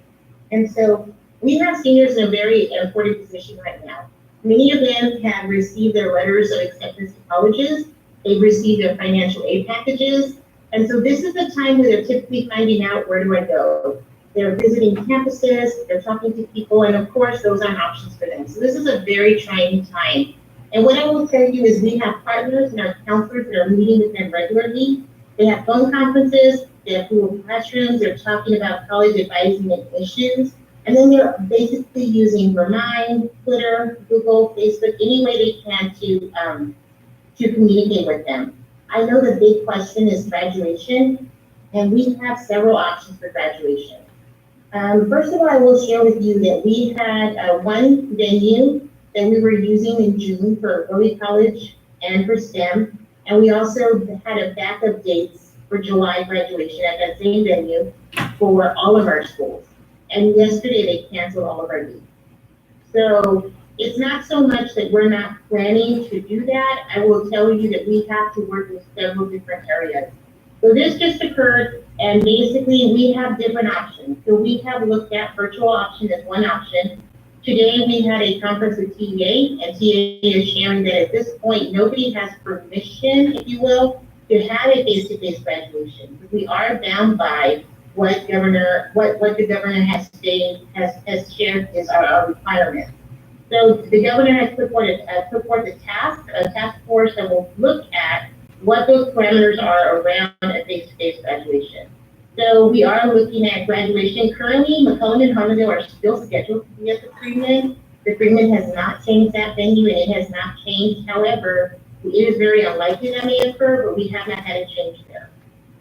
And so we have seniors in a very important position right now. Many of them have received their letters of acceptance to colleges. They've received their financial aid packages. And so this is the time where they're typically finding out, where do I go? They're visiting campuses, they're talking to people, and of course, those aren't options for them. So this is a very trying time. And what I will tell you is we have partners and our counselors that are meeting with them regularly. They have phone conferences, they have Google Classrooms, they're talking about college advising and issues. And then they're basically using Remind, Twitter, Google, Facebook, any way they can to communicate with them. I know the big question is graduation, and we have several options for graduation. First of all, I will share with you that we had one venue that we were using in June for early college and for STEM. And we also had a backup dates for July graduation at that same venue for all of our schools. And yesterday they canceled all of our meetings. So it's not so much that we're not planning to do that. I will tell you that we have to work with several different areas. So this just occurred, and basically we have different options. So we have looked at virtual option as one option. Today we had a conference with TEA, and TEA is sharing that at this point, nobody has permission, if you will, to have a face-to-face graduation. We are bound by what the governor has stated, has shared is our requirement. So the governor has put forth a task force that will look at what those parameters are around a face-to-face graduation. So we are looking at graduation. Currently, McCollum and Harlandale are still scheduled to be at the Freeman. The Freeman has not changed that venue, and it has not changed. However, it is very unlikely that may occur, but we have not had a change there.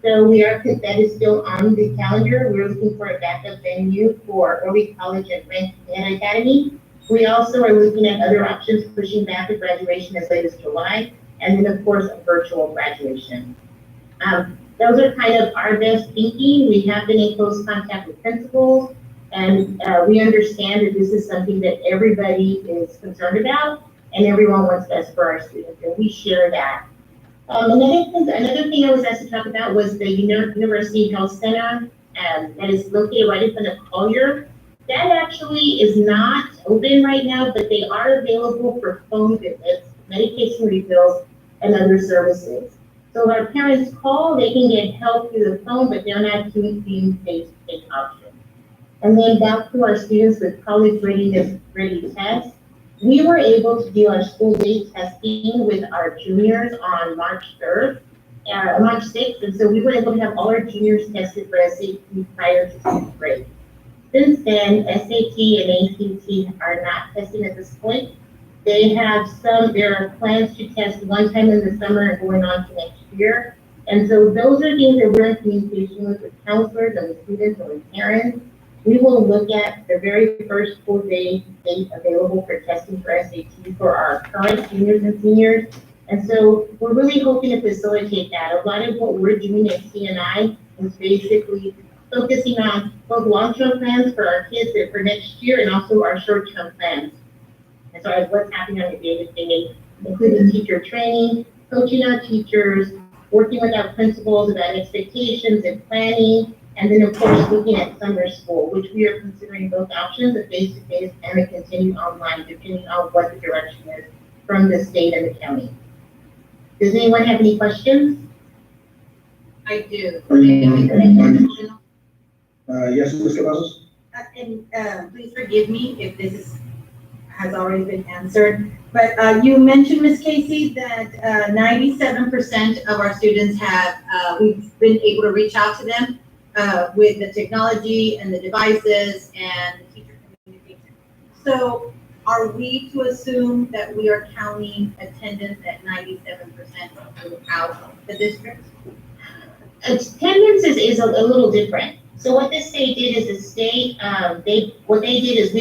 So that is still on the calendar. We're looking for a backup venue for early college and Rank Academy. We also are looking at other options, pushing back the graduation as late as July, and then of course a virtual graduation. Those are kind of our best thinking. We have been in close contact with principals, and we understand that this is something that everybody is concerned about, and everyone wants best for our students, and we share that. Another thing I was asked to talk about was the University Health Center that is located right in front of Collier. That actually is not open right now, but they are available for phone visits, medication refills, and other services. So if our parents call, they can get help through the phone, but they're not doing face-to-face options. And then back to our students with college ready tests. We were able to do our school day testing with our juniors on March 3rd, March 6th, and so we were able to have all our juniors tested for SAT prior to 10th grade. Since then, SAT and ACT are not testing at this point. There are plans to test one time in the summer and going on to next year. And so those are things that we're in communication with counselors and with students and with parents. We will look at the very first full day date available for testing for SAT for our current juniors and seniors. And so we're really hoping to facilitate that. A lot of what we're doing at CNI is basically focusing on both long-term plans for our kids for next year and also our short-term plans. As far as what's happening on the day-to-day, including teacher training, coaching our teachers, working with our principals about expectations and planning, and then of course looking at summer school, which we are considering both options, a face-to-face and a continued online, depending on what the direction is from the state and the county. Does anyone have any questions? I do. Yes, Ms. Cavazos? And please forgive me if this has already been answered, but you mentioned, Ms. Casey, that 97% of our students we've been able to reach out to them with the technology and the devices and the teacher communication. So are we to assume that we are counting attendance at 97% throughout the district? Attendance is a little different. So what the state did is we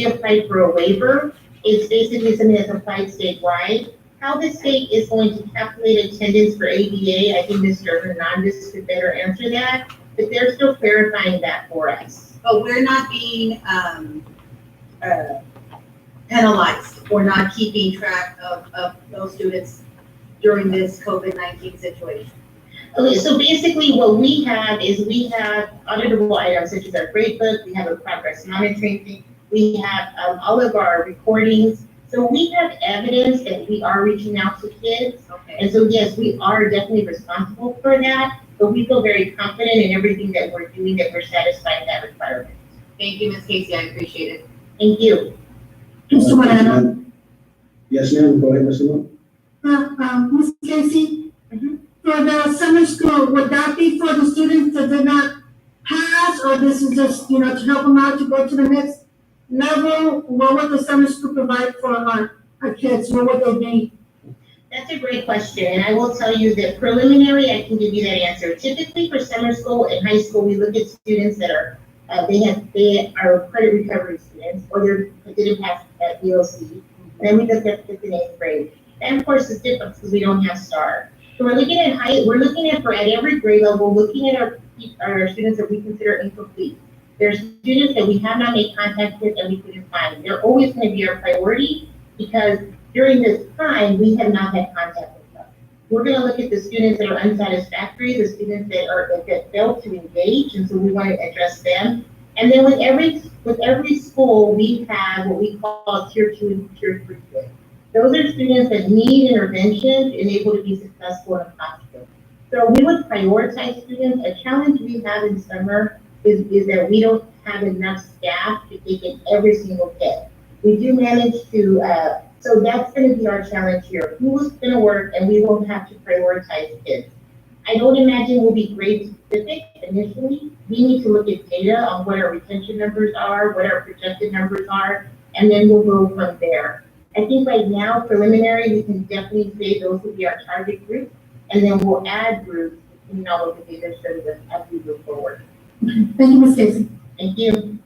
applied for a waiver. It's basically something that's applied statewide. How the state is going to calculate attendance for ABA, I think Mr. Hernandez could better answer that, but they're still clarifying that for us. But we're not being penalized for not keeping track of those students during this COVID-19 situation. Okay, so basically what we have is we have auditable items such as our grade book, we have a progress monitoring thing, We have all of our recordings. So we have evidence that we are reaching out to kids. Okay. And so, yes, we are definitely responsible for that, but we feel very confident in everything that we're doing, that we're satisfying that requirement. Thank you, Ms. Casey, I appreciate it. Thank you. Mr. Moreno. Yes, ma'am, go ahead, Mr. Moore. Ms. Casey, Mhm. for the summer school, would that be for the students that did not pass, or this is just, to help them out to go to the next level? What would the summer school provide for our kids? What would they be? That's a great question, and I will tell you that preliminary, I can give you that answer. Typically for summer school and high school, we look at students that are, they are credit recovery students, or they didn't pass at EOC, and then we look at 5th and 8th grade. And of course, it's different because we don't have STAR. So we're looking at at every grade level, looking at our students that we consider incomplete. There's students that we have not made contact with and we couldn't find. They're always going to be our priority because during this time, we have not had contact with them. We're going to look at the students that are unsatisfactory, the students that fail to engage, and so we want to address them. And then with every school, we have what we call tier 2 and tier 3 kids. Those are students that need intervention and able to be successful in a classroom. So we would prioritize students. A challenge we have in summer is that we don't have enough staff to take in every single kid. We do manage to, so that's going to be our challenge here. Who's going to work, and we won't have to prioritize kids. I don't imagine we'll be grade specific initially. We need to look at data on what our retention numbers are, what our projected numbers are, and then we'll go from there. I think right now, preliminary, we can definitely say those will be our target group, and then we'll add groups depending on what the data shows us as we move forward. Thank you, Ms. Casey. Thank you.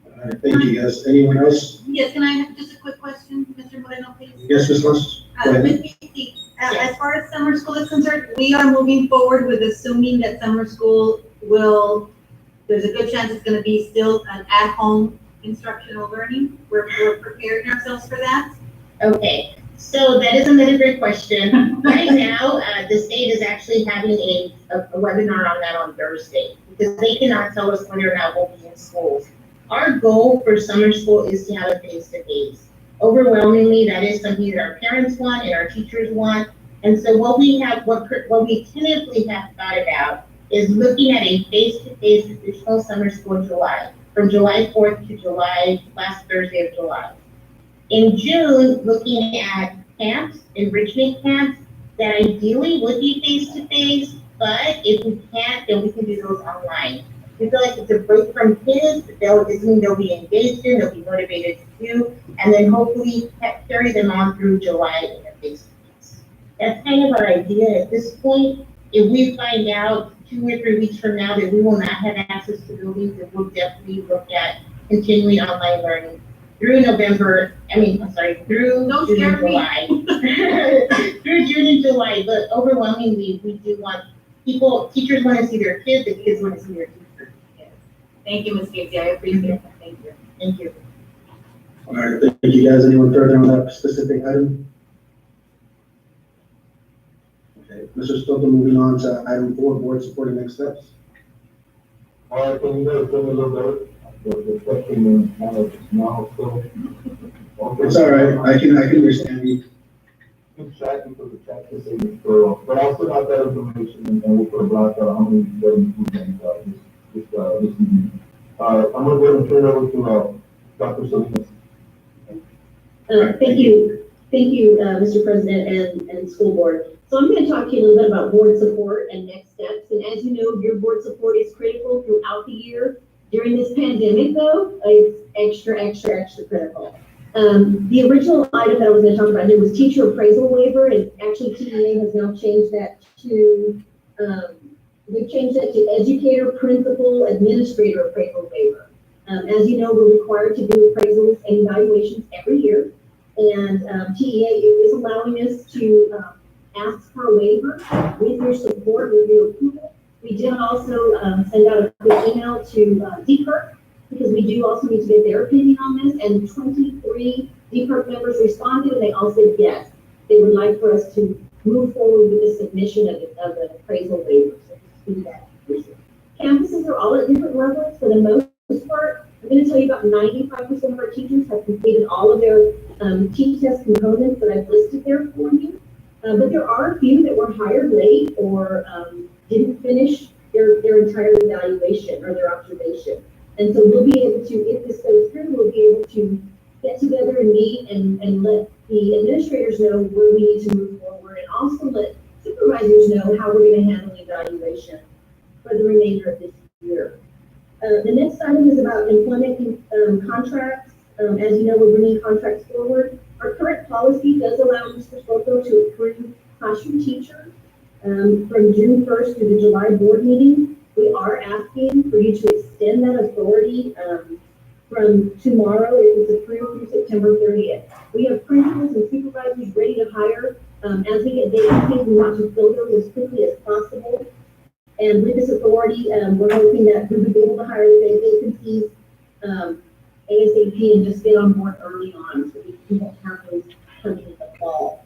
All right, thank you, guys. Anyone else? Yes, can I have just a quick question, Mr. Moreno, please? Yes, Ms. Lush? Go ahead. Ms. Casey, as far as summer school is concerned, we are moving forward with assuming that summer school there's a good chance it's gonna be still an at-home instructional learning. We're preparing ourselves for that. Okay, so that is another great question. Right now, the state is actually having a webinar on that on Thursday because they cannot tell us whether or not we'll be in schools. Our goal for summer school is to have a face-to-face. Overwhelmingly, that is something that our parents want and our teachers want. And so what we tentatively have thought about is looking at a face-to-face traditional summer school in July, from July 4th to last Thursday of July. In June, looking at camps, enrichment camps, that ideally would be face-to-face, but if we can't, then we can do those online. We feel like it's a break from kids, they'll be engaged in, they'll be motivated to do, and then hopefully carry them on through July in a face-to-face. That's kind of our idea at this point. If we find out 2 or 3 weeks from now that we will not have access to buildings, then we'll definitely look at continuing online learning through through June and July. Through June and July, but overwhelmingly, we do want teachers want to see their kids, the kids want to see their teachers. Thank you, Ms. Casey, I appreciate it. Thank you. Thank you. All right, thank you, guys. Anyone further on that specific item? Okay, Mr. Stoughton, moving on to item 4, board supporting next steps. All right, can you guys tell me a little bit? The question now, so. It's all right. I can understand you. Keep tracking for the chat to say referral, but I'll send out that information and we'll put a block out how many getting food and, this evening. I'm gonna go ahead and turn it over to, Dr. Salinas. Thank you, Mr. President and school board. So I'm going to talk to you a little bit about board support and next steps. And as you know, your board support is critical throughout the year. During this pandemic, though, it's extra critical. The original item that I was going to talk about here was teacher appraisal waiver, and actually TEA has now changed that to educator, principal, administrator appraisal waiver. As you know, we're required to do appraisals and evaluations every year, and TEA is allowing us to ask for a waiver with your support, with your approval. We did also send out a quick email to DPERC, because we do also need to get their opinion on this, and 23 DPERC members responded, and they all said yes, they would like for us to move forward with the submission of the appraisal waiver. So just do that. Campuses are all at different levels. For the most part, I'm gonna tell you about 95% of our teachers have completed all of their T-test components that I've listed there for you. But there are a few that were hired late or didn't finish their entire evaluation or their observation. And so we'll be able to, if this goes through, we'll be able to get together and meet and let the administrators know where we need to move forward, and also let supervisors know how we're gonna handle the evaluation for the remainder of this year. The next item is about employment contracts. As you know, we're bringing contracts forward. Our current policy does allow Mr. Soto to approve classroom teachers from June 1st to the July board meeting. We are asking for you to extend that authority from tomorrow, if it's approved, through September 30th. We have principals and supervisors ready to hire. As we get vacancies, we want to fill those as quickly as possible. And with this authority, we're hoping that we will be able to hire the vacancies ASAP and just get on board early on, so we won't have those coming in the fall.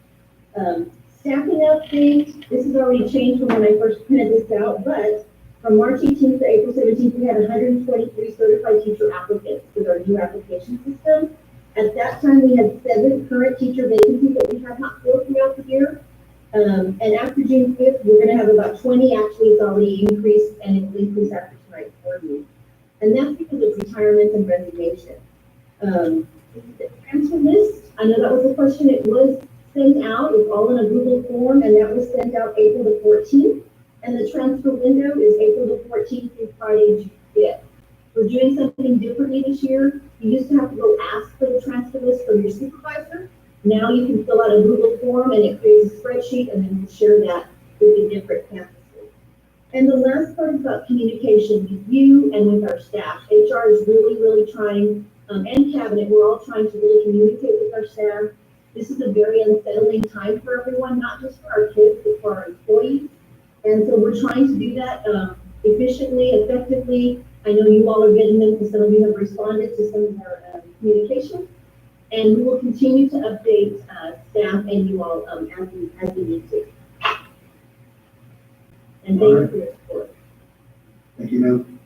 Staffing update, this has already changed from when I first printed this out, but from March 18th to April 17th, we had 123 certified teacher applicants with our new application system. At that time, we had 7 current teacher vacancies that we had not filled throughout the year. And after June 5th, we're gonna have about 20. Actually, it's already increased, and it will increase after tonight's board meeting. And that's because of retirement and resignation. The transfer list, I know that was a question. It was sent out. It's all in a Google form, and that was sent out April the 14th. And the transfer window is April the 14th through Friday, June 5th. We're doing something differently this year. You used to have to go ask for the transfer list from your supervisor. Now you can fill out a Google form, and it creates a spreadsheet, and then we'll share that with the different campuses. And the last part is about communication with you and with our staff. HR is really, really trying, and cabinet, we're all trying to really communicate with our staff. This is a very unsettling time for everyone, not just for our kids, but for our employees. And so we're trying to do that efficiently, effectively. I know you all are getting them, because some of you have responded to some of our communication. And we will continue to update staff and you all as we need to. And thank you for your support. Thank you, ma'am.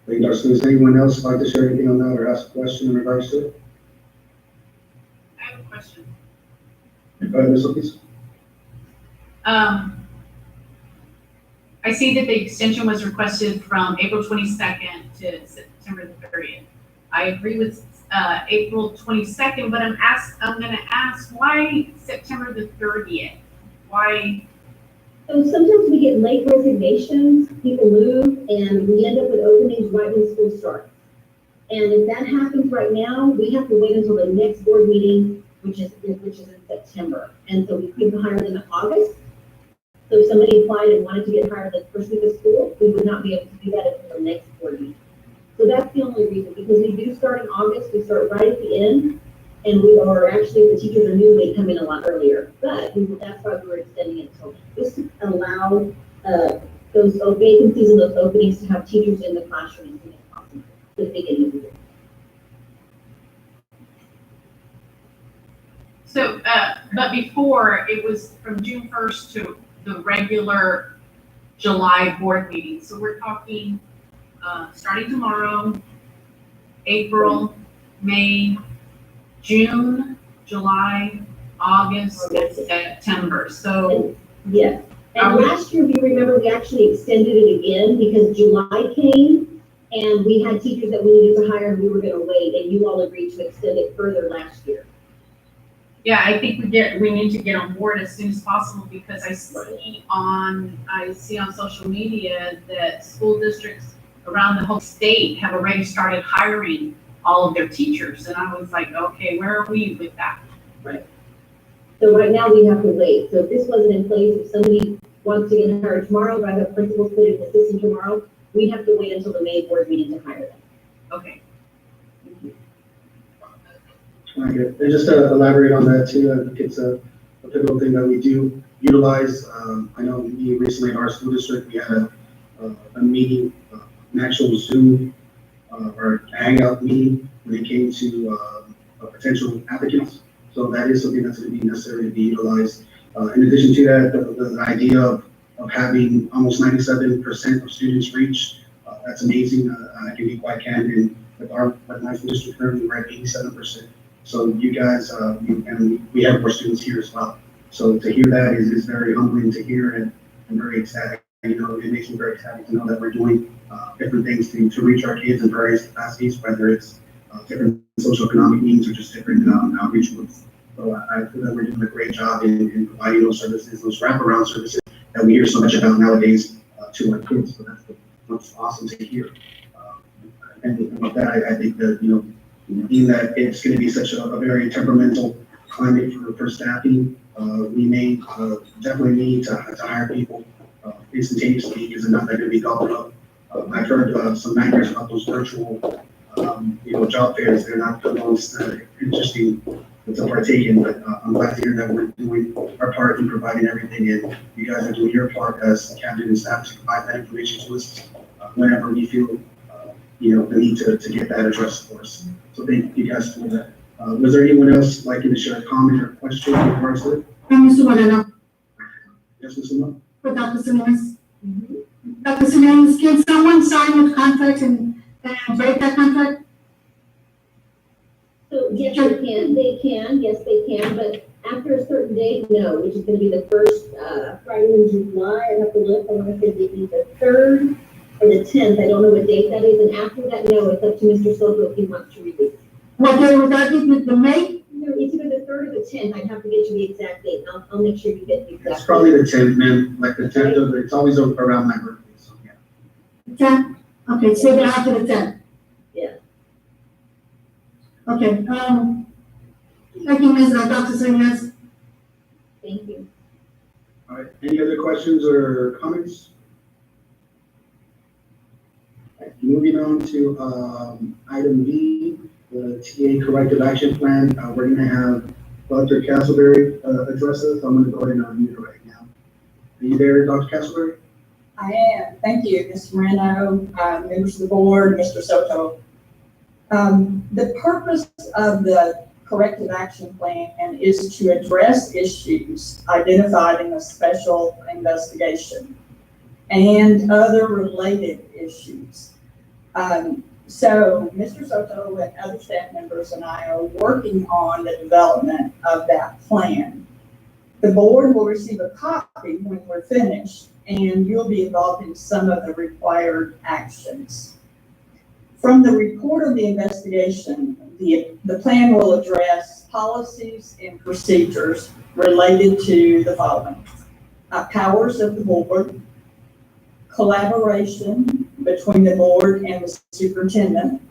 Thank you, Dr. Smith. Does anyone else like to share anything on that or ask a question in regards to it? I have a question. Go ahead, Ms. Lopez. I see that the extension was requested from April 22nd to September the 30th. I agree with April 22nd, but I'm gonna ask why September the 30th? Why? So sometimes we get late resignations, people move, and we end up with openings right when school starts. And if that happens right now, we have to wait until the next board meeting, which is in September. And so we couldn't hire them in August. So if somebody applied and wanted to get hired the first week of school, we would not be able to do that until the next board meeting. So that's the only reason, because we do start in August, we start right at the end, and we are actually, if the teachers are new, they come in a lot earlier. But that's why we're extending it until, just to allow those vacancies and those openings to have teachers in the classroom as soon as possible, at the beginning of the year. So, but before, it was from June 1st to the regular July board meeting. So we're talking starting tomorrow, April, May, June, July, August, and September. So yes. And last year, if you remember, we actually extended it again because July came and we had teachers that we needed to hire and we were going to wait, and you all agreed to extend it further last year. yeah, I think we need to get on board as soon as possible, because I see on social media that school districts around the whole state have already started hiring all of their teachers. And I was like, okay, where are we with that? Right. So right now we have to wait. So if this wasn't in place, if somebody wants to get hired tomorrow, if I have principals put in the system tomorrow, we have to wait until the May board meeting to hire them. Okay. Okay. And just to elaborate on that too, I think it's a pivotal thing that we do utilize. I know we recently in our school district, we had a meeting, an actual Zoom or hangout meeting when it came to potential applicants. So that is something that's going to be necessary to be utilized. In addition to that, the idea of having almost 97% of students reach, that's amazing. I can be quite candid. with my district currently, we're at 87%. So you guys, and we have more students here as well. So to hear that is very humbling to hear and very ecstatic. You know, it makes me very excited to know that we're doing different things to reach our kids in various capacities, whether it's different socioeconomic needs or just different outreach groups. So I feel that we're doing a great job in providing those services, those wraparound services that we hear so much about nowadays to our kids. So that's awesome to hear. And with that, I think that, being that it's going to be such a very temperamental climate for staffing, we may definitely need to hire people instantaneously because they're not going to be gobbled up. I've heard some nightmares about those virtual, job fairs. They're not the most interesting to partake in, but I'm glad to hear that we're doing our part in providing everything, and you guys are doing your part as cabinet and staff to provide that information to us whenever we feel, the need to get that addressed for us. So thank you guys for that. Was there anyone else liking to share a comment or question in regards to it? Mr. Moreno, Yes, Mr. Mo? for Dr. Salinas. Dr. Salinas, can someone sign a contract and break that contract? So yes, they can, yes, they can, but after a certain date, no, which is gonna be the first, Friday in July, I have to look, I wanna say either the 3rd or the 10th, I don't know what date that is, and after that, no, it's up to Mr. Soto if he wants to release. What day would that be, the May? No, it's either the 3rd or the 10th, I'd have to get you the exact date, and I'll make sure you get the exact. It's probably the 10th, man, like the 10th of it's always around my birthday, so yeah. 10th? Okay, so they're after the 10th. Yeah. Okay, thank you, Ms. Dr. Salinas. Thank you. All right, any other questions or comments? All right, moving on to item B, the TA Corrective Action Plan. We're gonna have Dr. Castleberry address us. I'm gonna go ahead and unmute her right now. Are you there, Dr. Castleberry? I am. Thank you, Mr. Moreno, members of the board, Mr. Soto. The purpose of the corrective action plan is to address issues identified in the special investigation and other related issues. So Mr. Soto and other staff members and I are working on the development of that plan. The board will receive a copy when we're finished, and you'll be involved in some of the required actions. From the report of the investigation, the plan will address policies and procedures related to the following: powers of the board, collaboration between the board and the superintendent.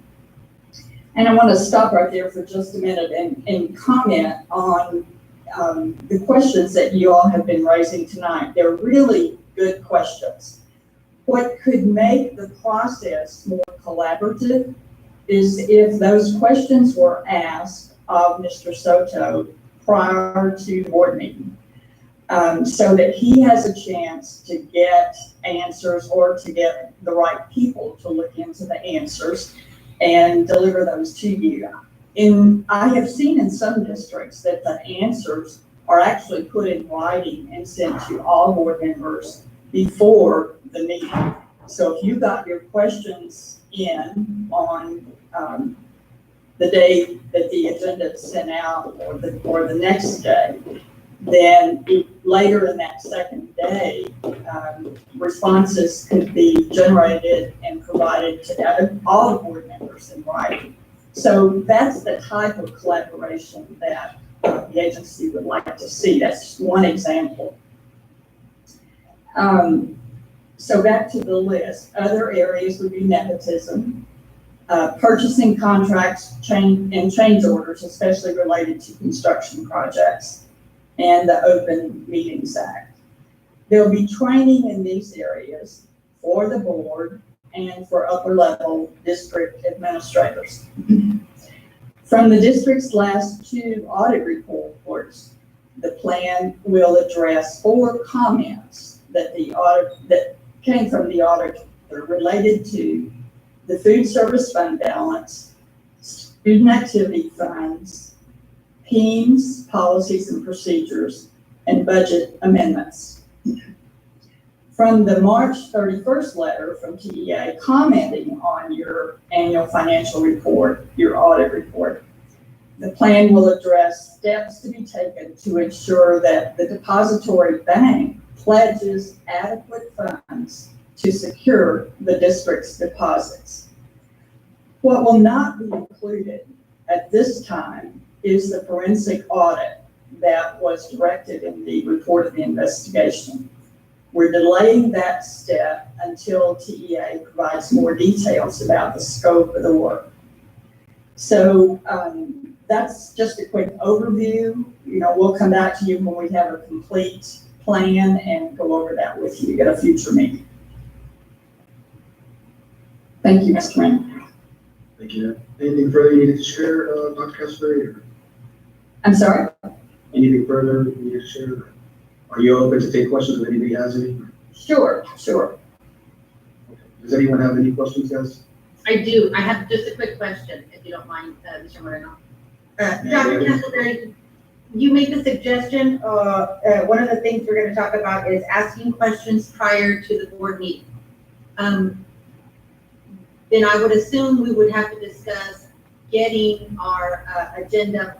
And I want to stop right there for just a minute and comment on the questions that you all have been raising tonight. They're really good questions. What could make the process more collaborative is if those questions were asked of Mr. Soto prior to the board meeting, so that he has a chance to get answers or to get the right people to look into the answers and deliver those to you. I have seen in some districts that the answers are actually put in writing and sent to all board members before the meeting. So if you got your questions in on the day that the agenda is sent out or the next day, then later in that second day, responses could be generated and provided to all the board members in writing. So that's the type of collaboration that the agency would like to see. That's just one example. So back to the list. Other areas would be nepotism, purchasing contracts, change orders, especially related to construction projects, and the Open Meetings Act. There will be training in these areas for the board and for upper level district administrators. From the district's last 2 audit reports, the plan will address 4 comments that came from the auditor related to the food service fund balance, student activity funds, PEMS, policies and procedures, and budget amendments. From the March 31st letter from TEA commenting on your annual financial report, your audit report, the plan will address steps to be taken to ensure that the depository bank pledges adequate funds to secure the district's deposits. What will not be included at this time is the forensic audit that was directed in the report of the investigation. We're delaying that step until TEA provides more details about the scope of the work. So that's just a quick overview. We'll come back to you when we have a complete plan and go over that with you at a future meeting. Thank you, Mr. Mann. Thank you. Anything further you need to share, Dr. Casper? I'm sorry? Anything further you need to share? Are you open to take questions if anybody has any? Sure. Okay. Does anyone have any questions, guys? I do. I have just a quick question, if you don't mind, Mr. Moreno. Dr. Castleberry, you made the suggestion, one of the things we're going to talk about is asking questions prior to the board meeting. Then I would assume we would have to discuss getting our agenda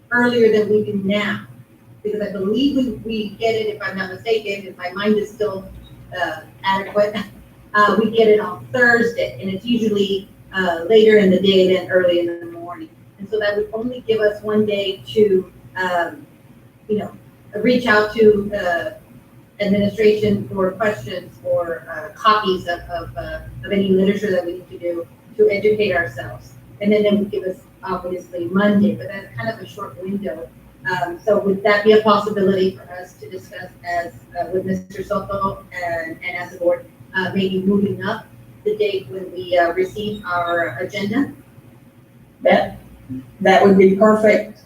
earlier than we do now. Because I believe we get it, if I'm not mistaken, if my mind is still adequate, we get it on Thursday, and it's usually later in the day than early in the morning. And so that would only give us one day to, reach out to administration for questions or copies of any literature that we need to do to educate ourselves. And then they would give us obviously Monday, but that's kind of a short window. So would that be a possibility for us to discuss as with Mr. Soto and as a board, maybe moving up the date when we receive our agenda? That would be perfect.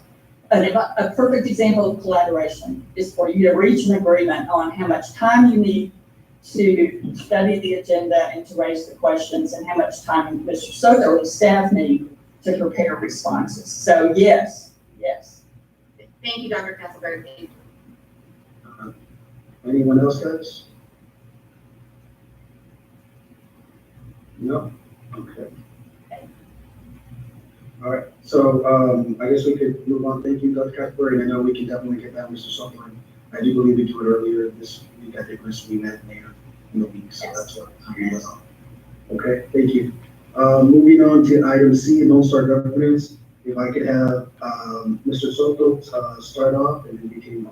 A perfect example of collaboration is for you to reach an agreement on how much time you need to study the agenda and to raise the questions, and how much time Mr. Soto and staff need to prepare responses. So yes. Thank you, Dr. Castleberry. Thank you. Anyone else, guys? No? Okay. All right, so I guess we could move on. Thank you, Dr. Casper, and I know we can definitely get that, Mr. Soto. I do believe we do it earlier this week. I think we met later in the week, so that's what we was on. Okay, thank you. Moving on to item C, Lone Star Governance. If I could have Mr. Soto start off, and then we can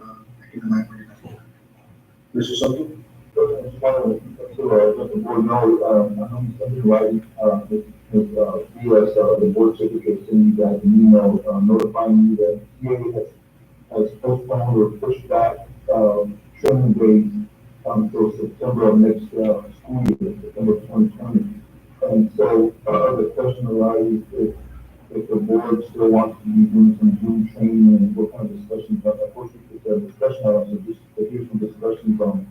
get the mic for you. Mr. Soto? I just wanted to let the board know, I know something right, the board secretary sent you guys an email notifying you that CA has postponed or pushed back training days until September of next school year, September 2020. And so the question arises if the board still wants to be doing some Zoom training and what kind of discussions, but of course we could have discussion on it, so just to hear some discussions on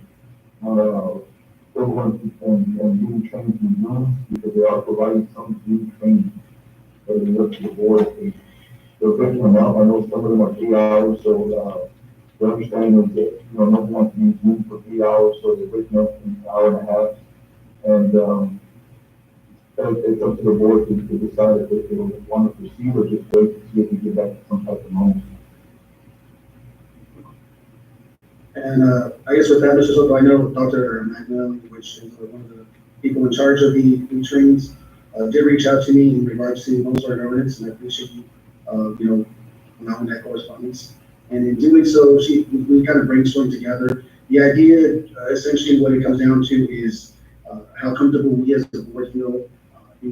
everyone and Zoom training from Zoom, because they are providing some Zoom training. But it's up to the board. They're breaking them out. I know some of them are 3 hours, so the understanding is that, no one wants to use Zoom for 3 hours, so they're breaking up an hour and a half. And it's up to the board to decide if they want to proceed or just wait to see if we get back to some type of moment. And I guess with that, Mr. Soto, I know Dr. McNally, which is one of the people in charge of the trainings, did reach out to me in regards to Lone Star Governance, and I appreciate you, allowing that correspondence. And in doing so, we kind of brainstormed together. The idea, essentially, what it comes down to is how comfortable we as the board feel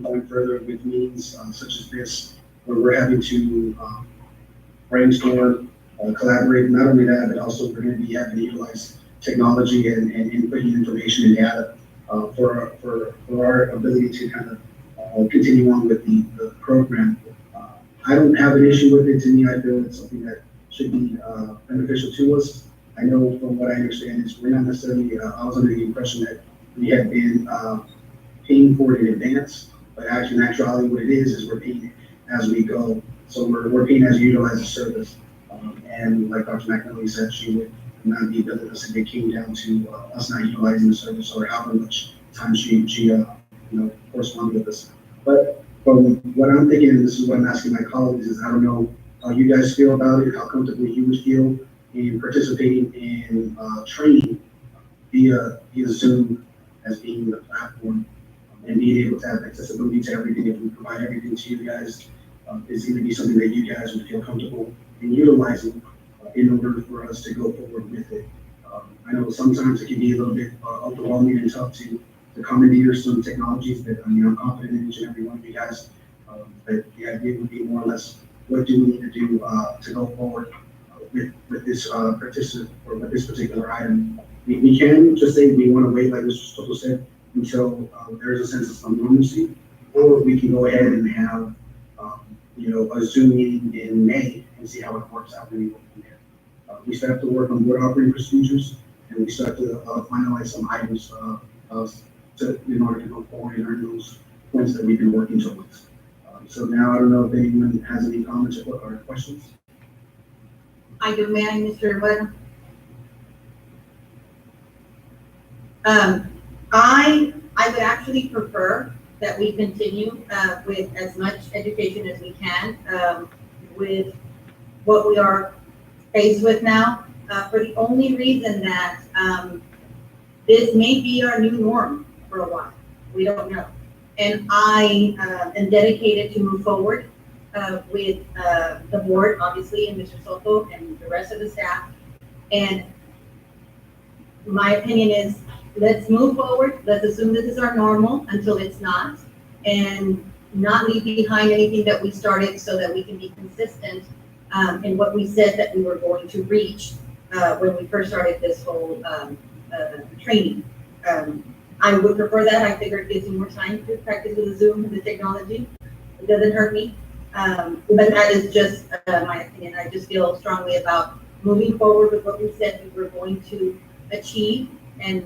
going further with meetings such as this, where we're having to brainstorm, collaborate. Not only that, but also we're going to be having to utilize technology and inputting information and data for our ability to kind of continue on with the program. I don't have an issue with it. To me, I feel it's something that should be beneficial to us. I know from what I understand is we're not necessarily, I was under the impression that we had been paying for it in advance, but actually in actuality what it is we're paying as we go. So we're paying as you utilize the service. And like Dr. McNally said, she would not be billing us if it came down to us not utilizing the service or however much time she corresponded with us. But from what I'm thinking, and this is what I'm asking my colleagues, is I don't know how you guys feel about it, how comfortable you would feel in participating in training via Zoom as being the platform and being able to have accessibility to everything. If we provide everything to you guys, is going to be something that you guys would feel comfortable in utilizing in order for us to go forward with it. I know sometimes it can be a little bit overwhelming and tough to commandeer some technologies, but I'm confident in each and every one of you guys. But the idea would be more or less, what do we need to do to go forward with this participant or with this particular item? We can just say we want to wait, like Mr. Soto said, until there is a sense of some normalcy, or we can go ahead and have a Zoom meeting in May and see how it works out when we go from there. We still have to work on board operating procedures, and we still have to finalize some items in order to go forward and earn those points that we've been working towards. So now I don't know if anyone has any comments or questions. I do, may I, Mr. Bueno? I would actually prefer that we continue with as much education as we can with what we are faced with now, for the only reason that this may be our new norm for a while. We don't know. And I am dedicated to move forward with the board, obviously, and Mr. Soto and the rest of the staff. And my opinion is, let's move forward. Let's assume this is our normal until it's not, and not leave behind anything that we started, so that we can be consistent in what we said that we were going to reach when we first started this whole training. I would prefer that. I figure it gives you more time to practice with the Zoom and the technology. It doesn't hurt me. But that is just my opinion. I just feel strongly about moving forward with what we said we were going to achieve, and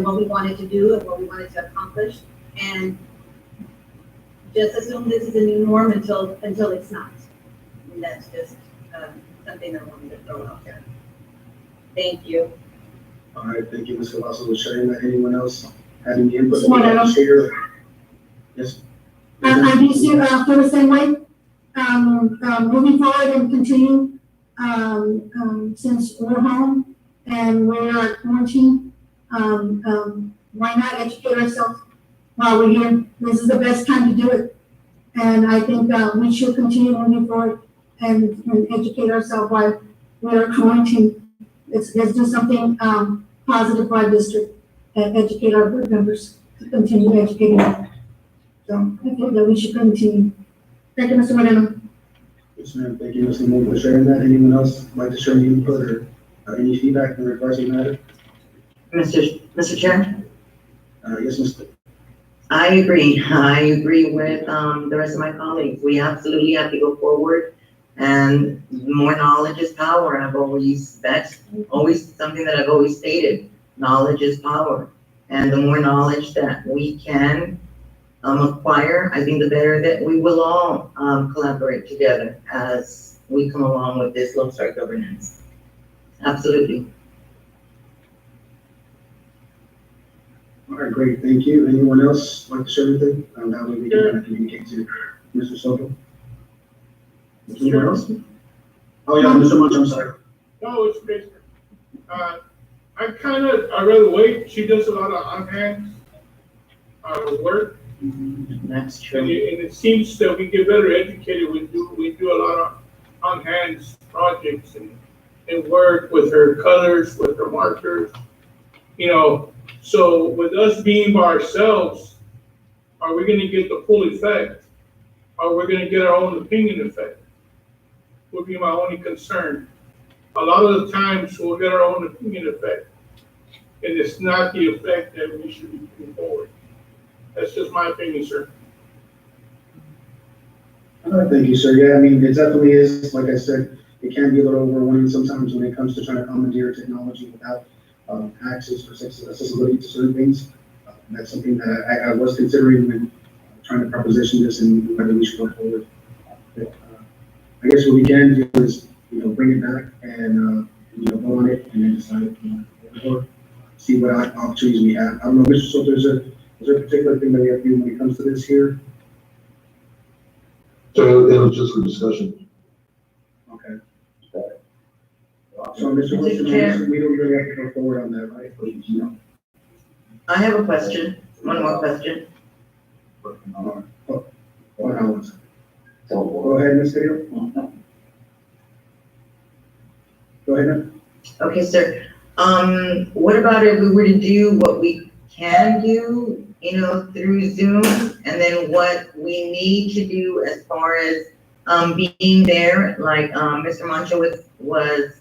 what we wanted to do and what we wanted to accomplish, and just assume this is a new norm until it's not. And that's just something I wanted to throw out there. Thank you. All right, thank you, Mr. Lasso, for sharing that. Anyone else have any input? Yes. I do feel the same way. Moving forward and continue, since we're home and we're quarantined, why not educate ourselves while we're here? This is the best time to do it. And I think we should continue moving forward and educate ourselves while we're quarantined. Let's do something positive for our district and educate our board members to continue educating them. So I think that we should continue. Thank you, Mr. Moreno. Yes, ma'am. Thank you, Mr. Moore, for sharing that. Anyone else like to share any input or any feedback in regards to the matter? Mr. Chair? Yes, Mr. I agree. I agree with the rest of my colleagues. We absolutely have to go forward, and more knowledge is power. That's always something that I've always stated. Knowledge is power. And the more knowledge that we can acquire, I think the better that we will all collaborate together as we come along with this Lone Star governance. Absolutely. All right, great, thank you. Anyone else like to share anything? That way we can kind of communicate to Mr. Soto. Anyone else? Oh, yeah, Mr. Munch, I'm sorry. No, it's great. I'd rather wait. She does a lot of on-hand work. That's true. And it seems that we get better educated. We do a lot of on-hand projects and work with her colors, with her markers, So with us being by ourselves, are we going to get the full effect? Or are we going to get our own opinion effect? Would be my only concern. A lot of the times we'll get our own opinion effect, and it's not the effect that we should be putting forward. That's just my opinion, sir. All right, thank you, sir. Yeah, I mean, it definitely is, like I said, it can be a little overwhelming sometimes when it comes to trying to commandeer technology without access or accessibility to certain things. That's something that I was considering when trying to proposition this and whether we should go forward. I guess what we can do is, bring it back and vote on it and then decide, or see what opportunities we have. I don't know, Mr. Soto, is there a particular thing that we have to do when it comes to this here? So it was just for discussion. Okay. So, Mr. Wilson, we don't really have to go forward on that, right? No. I have a question, one more question. Go ahead, Ms. Hill. Go ahead, ma'am. Okay, sir. What about if we were to do what we can do, through Zoom, and then what we need to do as far as, being there, like, Mr. Mancho was,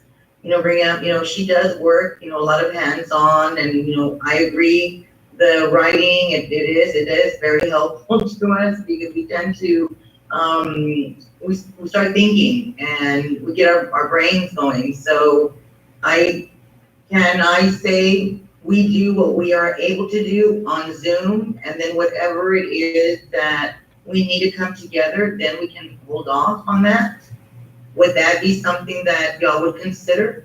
bringing up, she does work, a lot of hands-on, and, I agree, the writing, it is very helpful to us, because we tend to, we start thinking, and we get our brains going, so can I say we do what we are able to do on Zoom, and then whatever it is that we need to come together, then we can hold off on that? Would that be something that y'all would consider?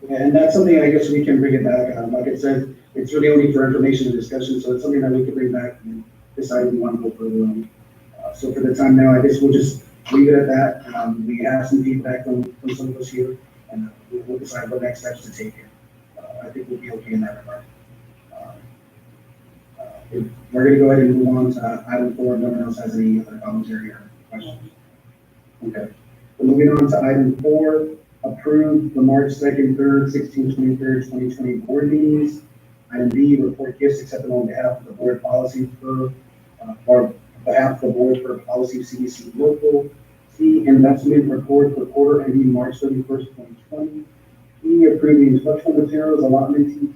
Yeah, and that's something I guess we can bring it back. Like I said, it's really only for information and discussion, so it's something that we can bring back and decide if we want to go further on. So for the time now, I guess we'll just leave it at that. We have some feedback from some of us here, and we'll decide what next steps to take here. I think we'll be okay in that regard. We're gonna go ahead and move on to item 4. If no one else has any other commentary or questions. Okay. So moving on to item 4, approve the March 2nd, 3rd, 16th, 23rd, 2020 board meetings. Item B, report gifts accepted on behalf of the board policy or behalf of the board for policy CDC local. C, investment report for quarter ending March 31st, 2020. E, approve the instructional materials allotment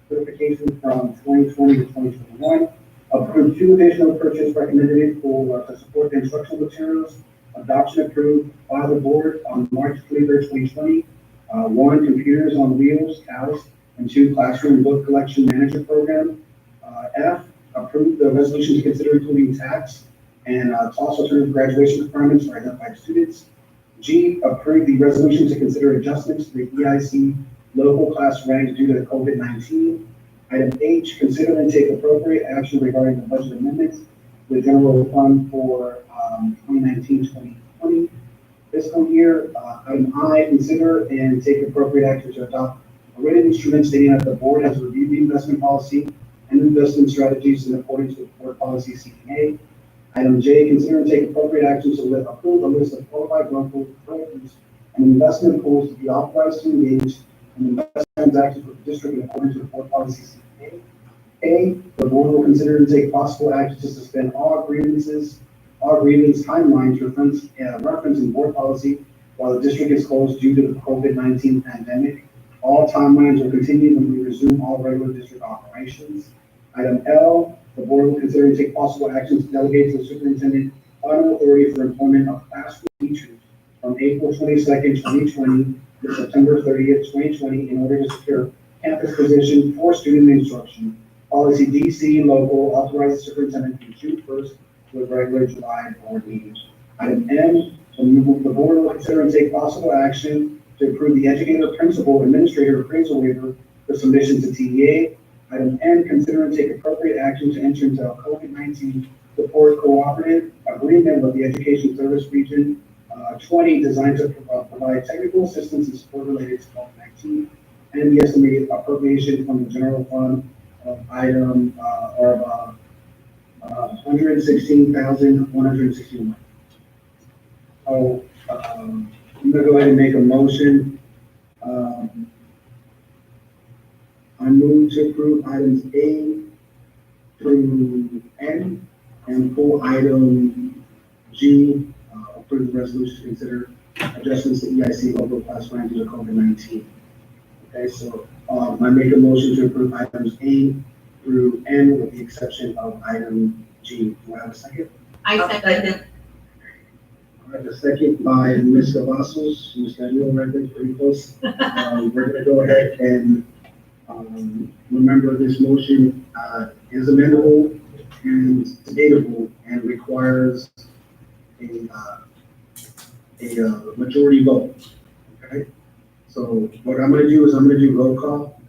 certification from 2020 to 2021. Approve 2 additional purchase recommended to support the instructional materials. Adoption approved by the board on March 23rd, 2020. 1, computers on wheels, CAUS, and 2, classroom book collection manager program. F, approved the resolution to consider including tax and TOS alternative graduation requirements for identified students. G, approved the resolution to consider adjustments to the EIC local class ranks due to COVID-19. Item H, consider and take appropriate action regarding the budget amendments to the general fund for 2019-2020 fiscal year. Item I, consider and take appropriate action to adopt a written instrument stating that the board has reviewed the investment policy and investment strategies in accordance with board policy CPA. Item J, consider and take appropriate actions to approve a list of qualified brokers and investment pools to be authorized to engage in investment transactions with the district in accordance with board policy CPA. A, the board will consider and take possible action to suspend all grievance timelines reference in board policy while the district is closed due to the COVID-19 pandemic. All timelines will continue when we resume all regular district operations. Item L, the board will consider and take possible actions to delegate to the superintendent final authority for employment of classroom teachers from April 22nd, 2020 to September 30th, 2020 in order to secure campus position for student instruction. Policy DC local authorizes superintendent from June 1st to a regular July board meeting. Item M, the board will consider and take possible action to approve the educator, principal, administrator appraisal waiver for submission to TEA. Item N, consider and take appropriate action to enter into a COVID-19 support cooperative agreement with the Education Service Region 20 designed to provide technical assistance and support related to COVID-19 and the estimated appropriation from the general fund of item or $116,161. So I'm gonna go ahead and make a motion. I move to approve items A through N and pull item G, approve the resolution to consider adjustments to EIC local class rank due to COVID-19. Okay, so I make a motion to approve items A through N with the exception of item G. Do I have a second? I second. All right, a second by Ms. Cavazos. Ms. Daniel, right there, pretty close. We're gonna go ahead and remember this motion is amendable and debatable and requires a a majority vote, okay? So what I'm gonna do is I'm gonna do roll call.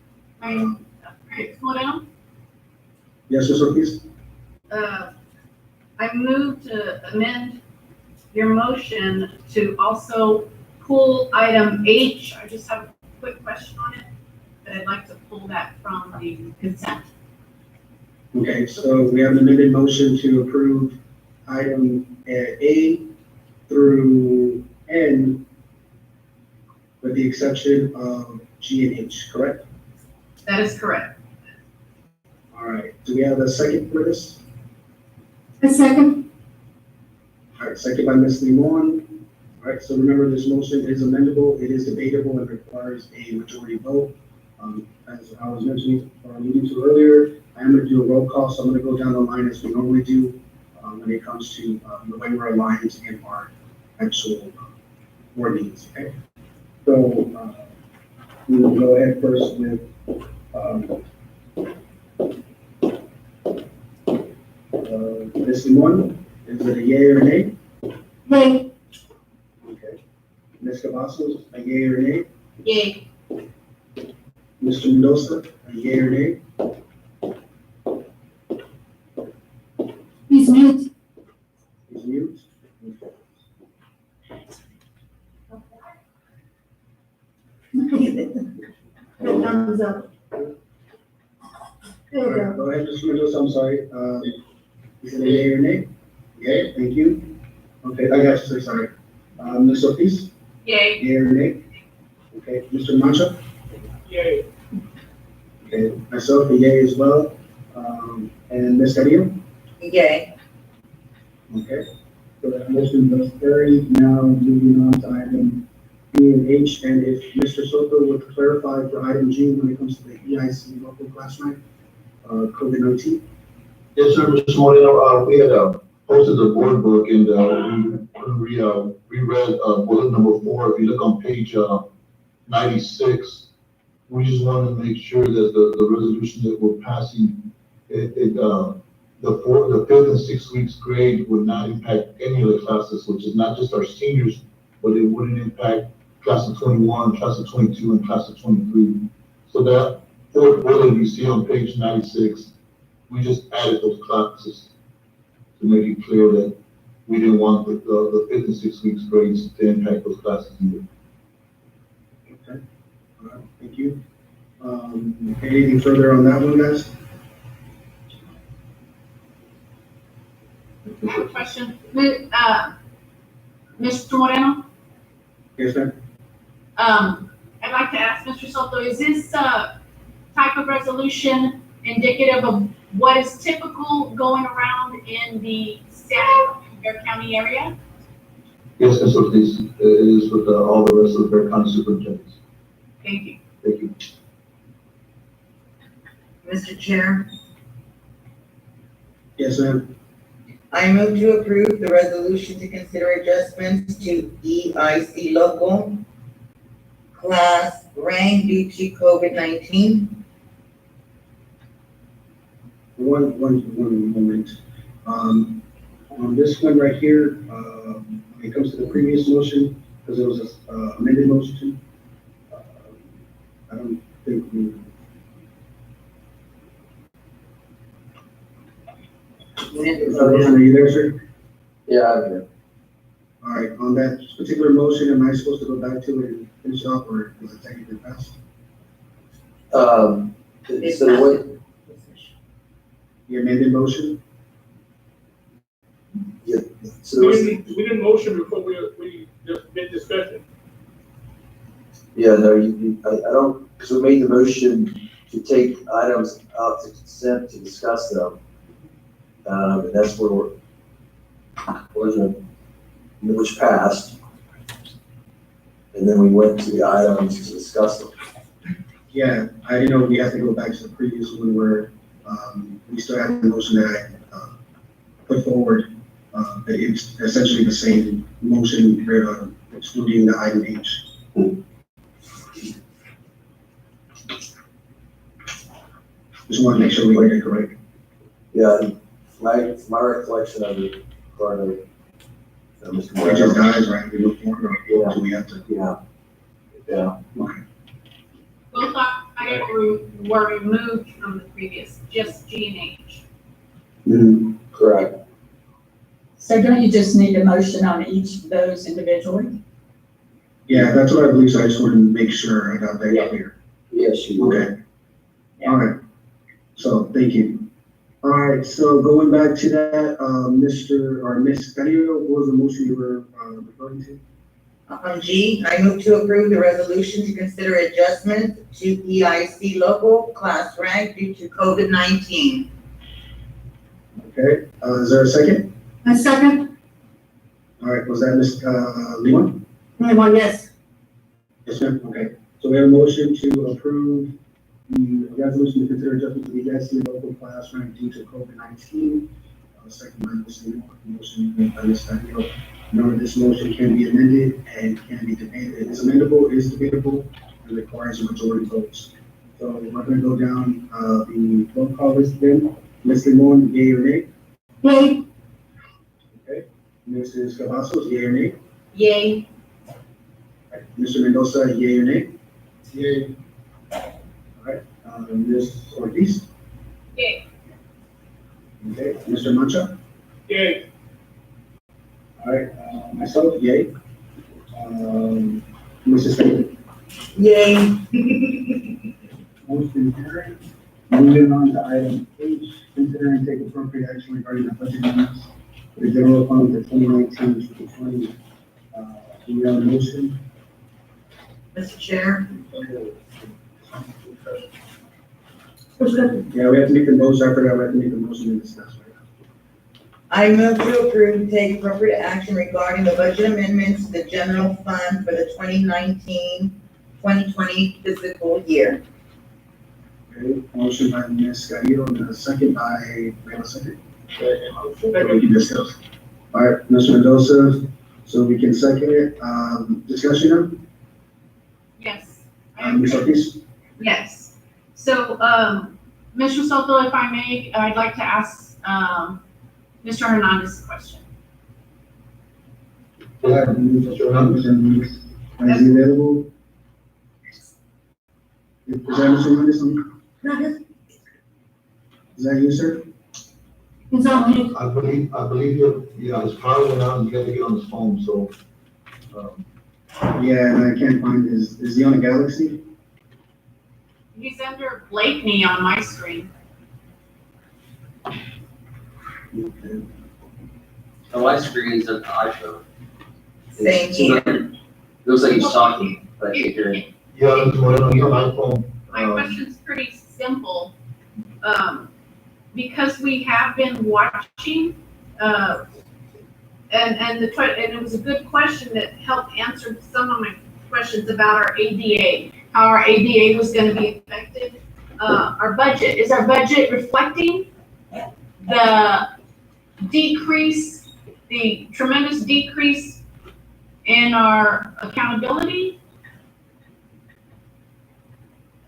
Slow down. Yes, Ms. Ortiz? I move to amend your motion to also pull item H. I just have a quick question on it, but I'd like to pull that from the consent. Okay, so we have an amended motion to approve item A through N with the exception of G and H, correct? That is correct. All right, do we have a second for this? A second. All right, second by Ms. Limon. All right, so remember, this motion is amendable, it is debatable, and requires a majority vote. As I was mentioning, or alluding to earlier, I am gonna do a roll call, so I'm gonna go down the line as we normally do, when it comes to, the way we're aligned in our actual board meetings, okay? So, we will go ahead first with, Ms. Limon, is it a yay or a nay? Yay. Okay. Ms. Cavazos, a yay or a nay? Yay. Mr. Mendoza, a yay or nay? He's mute. He's mute. Thumbs up. There you All go. right, go ahead, Mr. Mendoza, I'm sorry. Is it a yay or nay? Yay, thank you. Okay, I got you, sir, sorry. Ms. Ortiz, Yay. yay or nay? Okay, Mr. Mancha? Yay. Okay, myself, a yay as well. And Ms. Carrillo? Yay. Okay, so that motion does carry. Now moving on to item B and H, and if Mr. Soto would clarify for item G when it comes to the EIC local class rank, COVID-19. Yes, sir, Mr. Moreno, we had, posted the board book and, we reread, bullet number 4. If you look on page, 96, we just wanted to make sure that the resolution that we're passing, the 5th and 6th weeks grade would not impact any of the classes, which is not just our seniors, but it wouldn't impact class of 21, class of 22, and class of 23. So that 4th bullet you see on page 96, we just added those classes to make it clear that we didn't want the 5th and 6th weeks grades to impact those classes either. Okay, all right, thank you. Anything further on that one, guys? I have a question. Mr. Moreno? Yes, ma'am. I'd like to ask Mr. Soto, is this type of resolution indicative of what is typical going around in the Bear County area? Yes, Ms. Ortiz, it is with all the rest of the Bear County superintendents. Thank you. Thank you. Mr. Chair, Yes, ma'am. I move to approve the resolution to consider adjustments to EIC local class rank due to COVID-19. One moment. On this one right here, when it comes to the previous motion, because it was a amended motion, I don't think we. Are you there, sir? Yeah, I'm here. All right, on that particular motion, am I supposed to go back to it and finish off, or was it technically passed? So what, The amended motion? yeah, so, We didn't motion before we just did discussion. yeah, no, I don't, because we made the motion to take items out to consent to discuss them. And that's where which passed. And then we went to the items to discuss them. Yeah, I didn't know we had to go back to the previous one where, we still had the motion that I, put forward. That it's essentially the same motion, excluding the item H. Just want to make sure we get it correct. Yeah, my recollection of it, part of Mr. It just Moreno. dies, right? We move forward, or Yeah. do we have to? Yeah. Okay. Both items were removed from the previous, just G and H. Correct. So don't you just need a motion on each of those individually? Yeah, that's what I believe, so I just wanted to make sure I got that clear. Yes, you will. Okay. All right. So, thank you. All right, so going back to that, Mr. or Ms. Carrillo, what was the motion you were, referring to? G, I move to approve the resolution to consider adjustment to EIC local class rank due to COVID-19. Okay, is there a second? A second? All right, was that Ms. Lima? Anyone, yes. Yes, ma'am, okay. So we have a motion to approve the resolution to consider adjustment to the EIC local class rank due to COVID-19. Second by Ms. Lima, motion made by Ms. Carrillo. Remember, this motion can be amended and can be debated. It is amendable, it is debatable, and requires a majority votes. So we're gonna go down, the roll call list then. Ms. Limon, yea or nay? Yay. Okay. Mrs. Cavazos, yea or nay? Yay. Mr. Mendoza, yea or nay? Yay. All right, Ms. Ortiz? Yay. Okay, Mr. Mancha? Yay. All right, myself, yea. Mrs. Bailey? Yay. Motion carried. Moving on to item H, consider and take appropriate action regarding the budget amendments for the general fund for 2019 to 2020. Do we have a motion? Mr. Chair, Yeah, we have to make the motion. I forgot we have to make the motion and discuss right now. I move to approve, take appropriate action regarding the budget amendments to the general fund for the 2019-2020 fiscal year. Okay, motion by Ms. Carrillo and a second by, we have a second? That we can discuss. All right, Mr. Mendoza, so we can second it. Discussion Yes. now? Ms. Ortiz? Yes. So, Mr. Soto, if I may, I'd like to ask, Mr. Hernandez a question. Go ahead, Mr. Hernandez. Is he available? Is that Mr. Hernandez? Is that you, sir? It's on me. I believe his power went out and you got to get on his phone, so, Yeah, and I can't find is he on a Galaxy? He's under Blakeney on my screen. Okay. On my screen is an iPhone. Same here. It looks like he's talking, but I can't hear him. yeah, Mr. Moreno, he's on iPhone. My question's pretty simple. Because we have been watching, and it was a good question that helped answer some of my questions about our ADA, how our ADA was gonna be affected. Our budget, is our budget reflecting the decrease, the tremendous decrease in our accountability?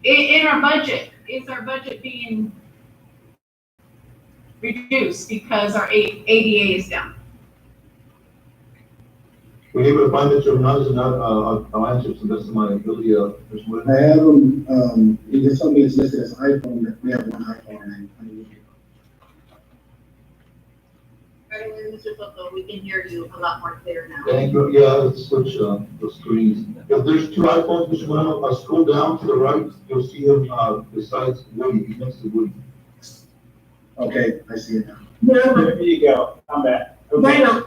In our budget, is our budget being reduced because our ADA is down? Were you able to find Mr. Hernandez and I'll answer to the best of my ability, Mr. Moreno. I have him, he just told me it's listed as iPhone, that we have one iPhone and Right away, Mr. Soto, we can hear you a lot more clear now. Thank you, yeah, let's switch, the screens. If there's two iPhones, Mr. Moreno, scroll down to the right, you'll see him, besides Woody, he's next to Woody. Okay, I see it now. There you go, I'm back. Okay. Right on.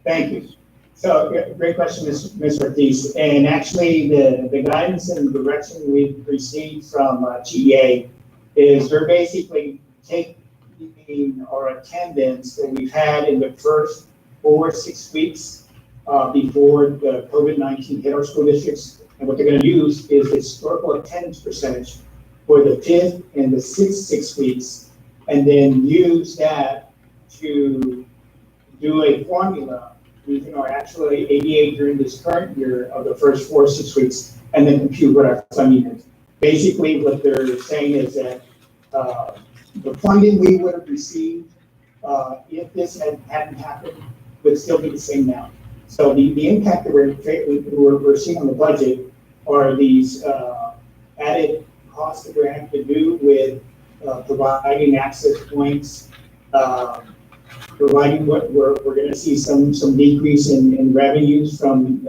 Thank you. So, yeah, great question, Ms. Ortiz. And actually, the guidance and direction we've received from TEA is they're basically taking our attendance that we've had in the first 4 or 6 weeks before the COVID-19 hit our school districts. And what they're going to use is historical attendance percentage for the 5th and the 6th 6 weeks, and then use that to do a formula using our actual ADA during this current year of the first 4 or 6 weeks, and then compute what our funding is. Basically, what they're saying is that the funding we would have received if this hadn't happened would still be the same amount. So the impact that we're seeing on the budget are these, added costs that we're having to do with, providing access points, providing what we're gonna see some decrease in revenues from,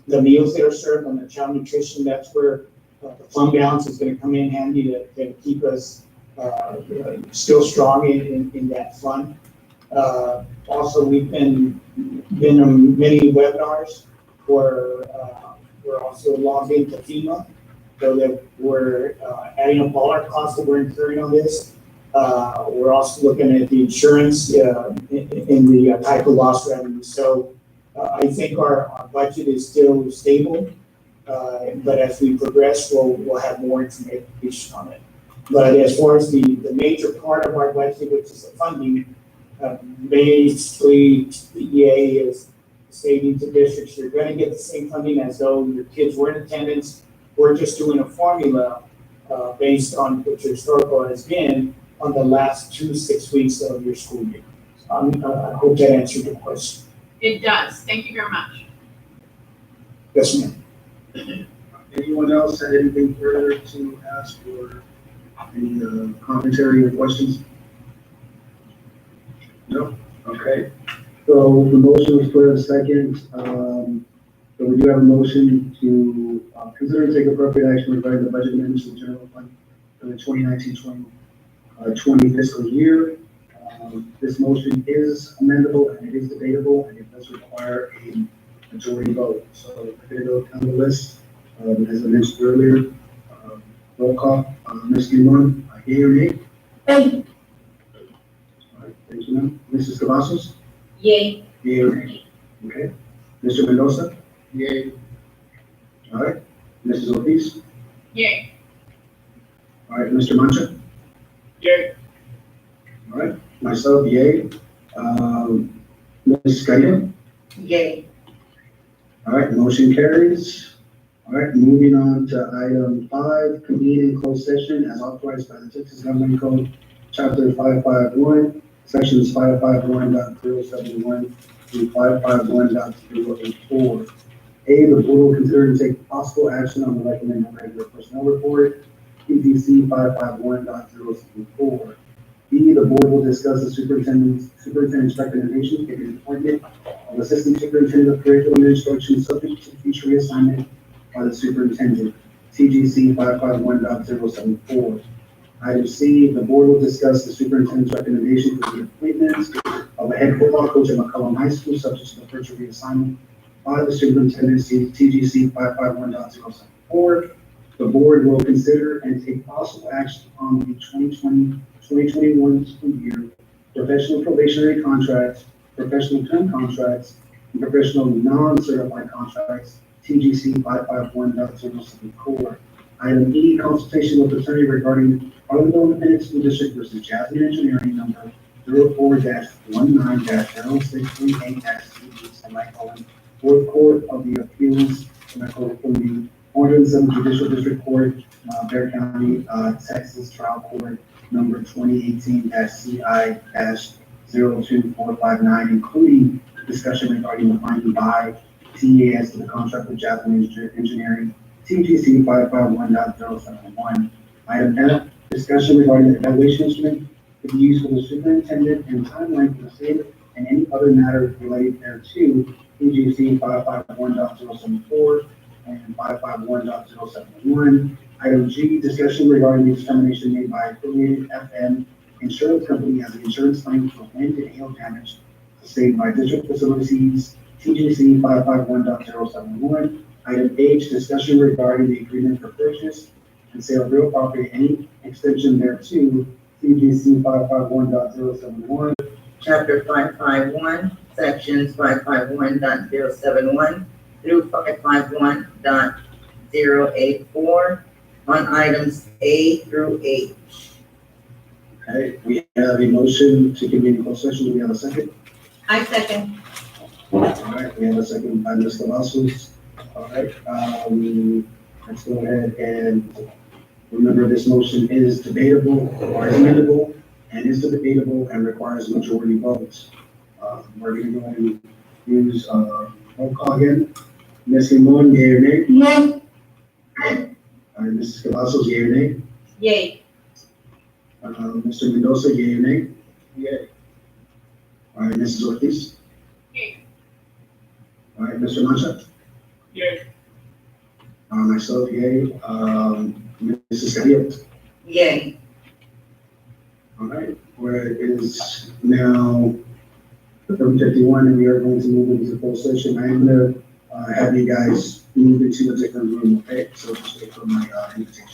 the meals that are served on the child nutrition. That's where the fund balance is gonna come in handy to keep us still strong in that fund. Also, we've been on many webinars where we're also logged into FEMA, so that we're adding up all our costs that we're incurring on this. We're also looking at the insurance in the type of loss revenue. So I think our budget is still stable, but as we progress, we'll have more information on it. But as far as the major part of our budget, which is the funding, basically the EA is stating to districts, you're gonna get the same funding as though your kids were in attendance. We're just doing a formula based on what your historical has been on the last 6 weeks of your school year. I hope that answered your question. It does. Thank you very much. Yes, ma'am. Anyone else had anything further to ask or any commentary or questions? No? Okay. So the motion was put in a second. So we do have a motion to consider and take appropriate action regarding the budget amendments to the general fund for the 2019-2020 fiscal year. This motion is amendable and it is debatable and it does require a majority vote. So I'm going to go down the list. As I mentioned earlier, roll call. Ms. Limon, yea or nay? Hey, All right, thank you, ma'am. Mrs. Cavazos? Yay. Yea or nay? Okay. Mr. Mendoza? Yay. All right. Mrs. Ortiz? Yay. All right. Mr. Mancha? Yay. All right. Myself, yay. Ms. Gallego? Yay. All right, motion carries. All right, moving on to item 5, convene in closed session as authorized by the Texas Government Code, Chapter 551, Sections 551.071 through 551.084. A, the board will consider and take possible action on the recommended regular personnel report, PDC 551.074. B, the board will discuss the superintendent's recommendation for the appointment of assistant superintendent of curriculum and instruction subject to future reassignment by the superintendent, TGC 551.074. Item C, the board will discuss the superintendent's recommendation for the appointment of a head football coach at McCollum High School subject to the future reassignment by the superintendent, TGC 551.074. The board will consider and take possible action on the 2020-2021 school year professional probationary contracts, professional term contracts, and professional non-certified contracts, TGC 551.074. Item E, consultation with attorney regarding Harlandale Independent School District versus Jasmine Engineering number 04-19-0638-CD, semicolon, Fourth Court of the Appeals, semicolon, from the 107th Judicial District Court, Bexar County, Texas Trial Court, number 2018-CI-02459, including discussion regarding the finding by TES to the contract with Jasmine Engineering, TGC 551.071. Item F, discussion regarding the evaluation instrument to be used for the superintendent and timeline for the same and any other matters related thereto, TGC 551.074 and 551.071. Item G, discussion regarding the determination made by affiliated FM insurance company as an insurance claim for wind and hail damage sustained by district facilities, TGC 551.071. Item H, discussion regarding the agreement for purchase and sale of real property, any extension thereto, TGC 551.071. Chapter 551, sections 551.071 through 551.084 on items A through H. Okay, we have a motion to convene in closed session. Do we have a second? I second. All right, we have a second by Ms. Cavazos. All right, let's go ahead and remember this motion is debatable or is amendable and is debatable and requires majority votes. We're gonna go and use, roll call again. Ms. Limon, yea or nay? Yay. All right, Mrs. Cavazos, yea or nay? Yay. Mr. Mendoza, yea or nay? Yay. All right, Mrs. Ortiz? Yay. All right, Mr. Mancha? Yay. Myself, yay. Mrs. Carrillo? Yay. All right, where it is now 7:51 and we are going to move into closed session. I am gonna, have you guys move into a different room, okay? So just wait for my, invitation.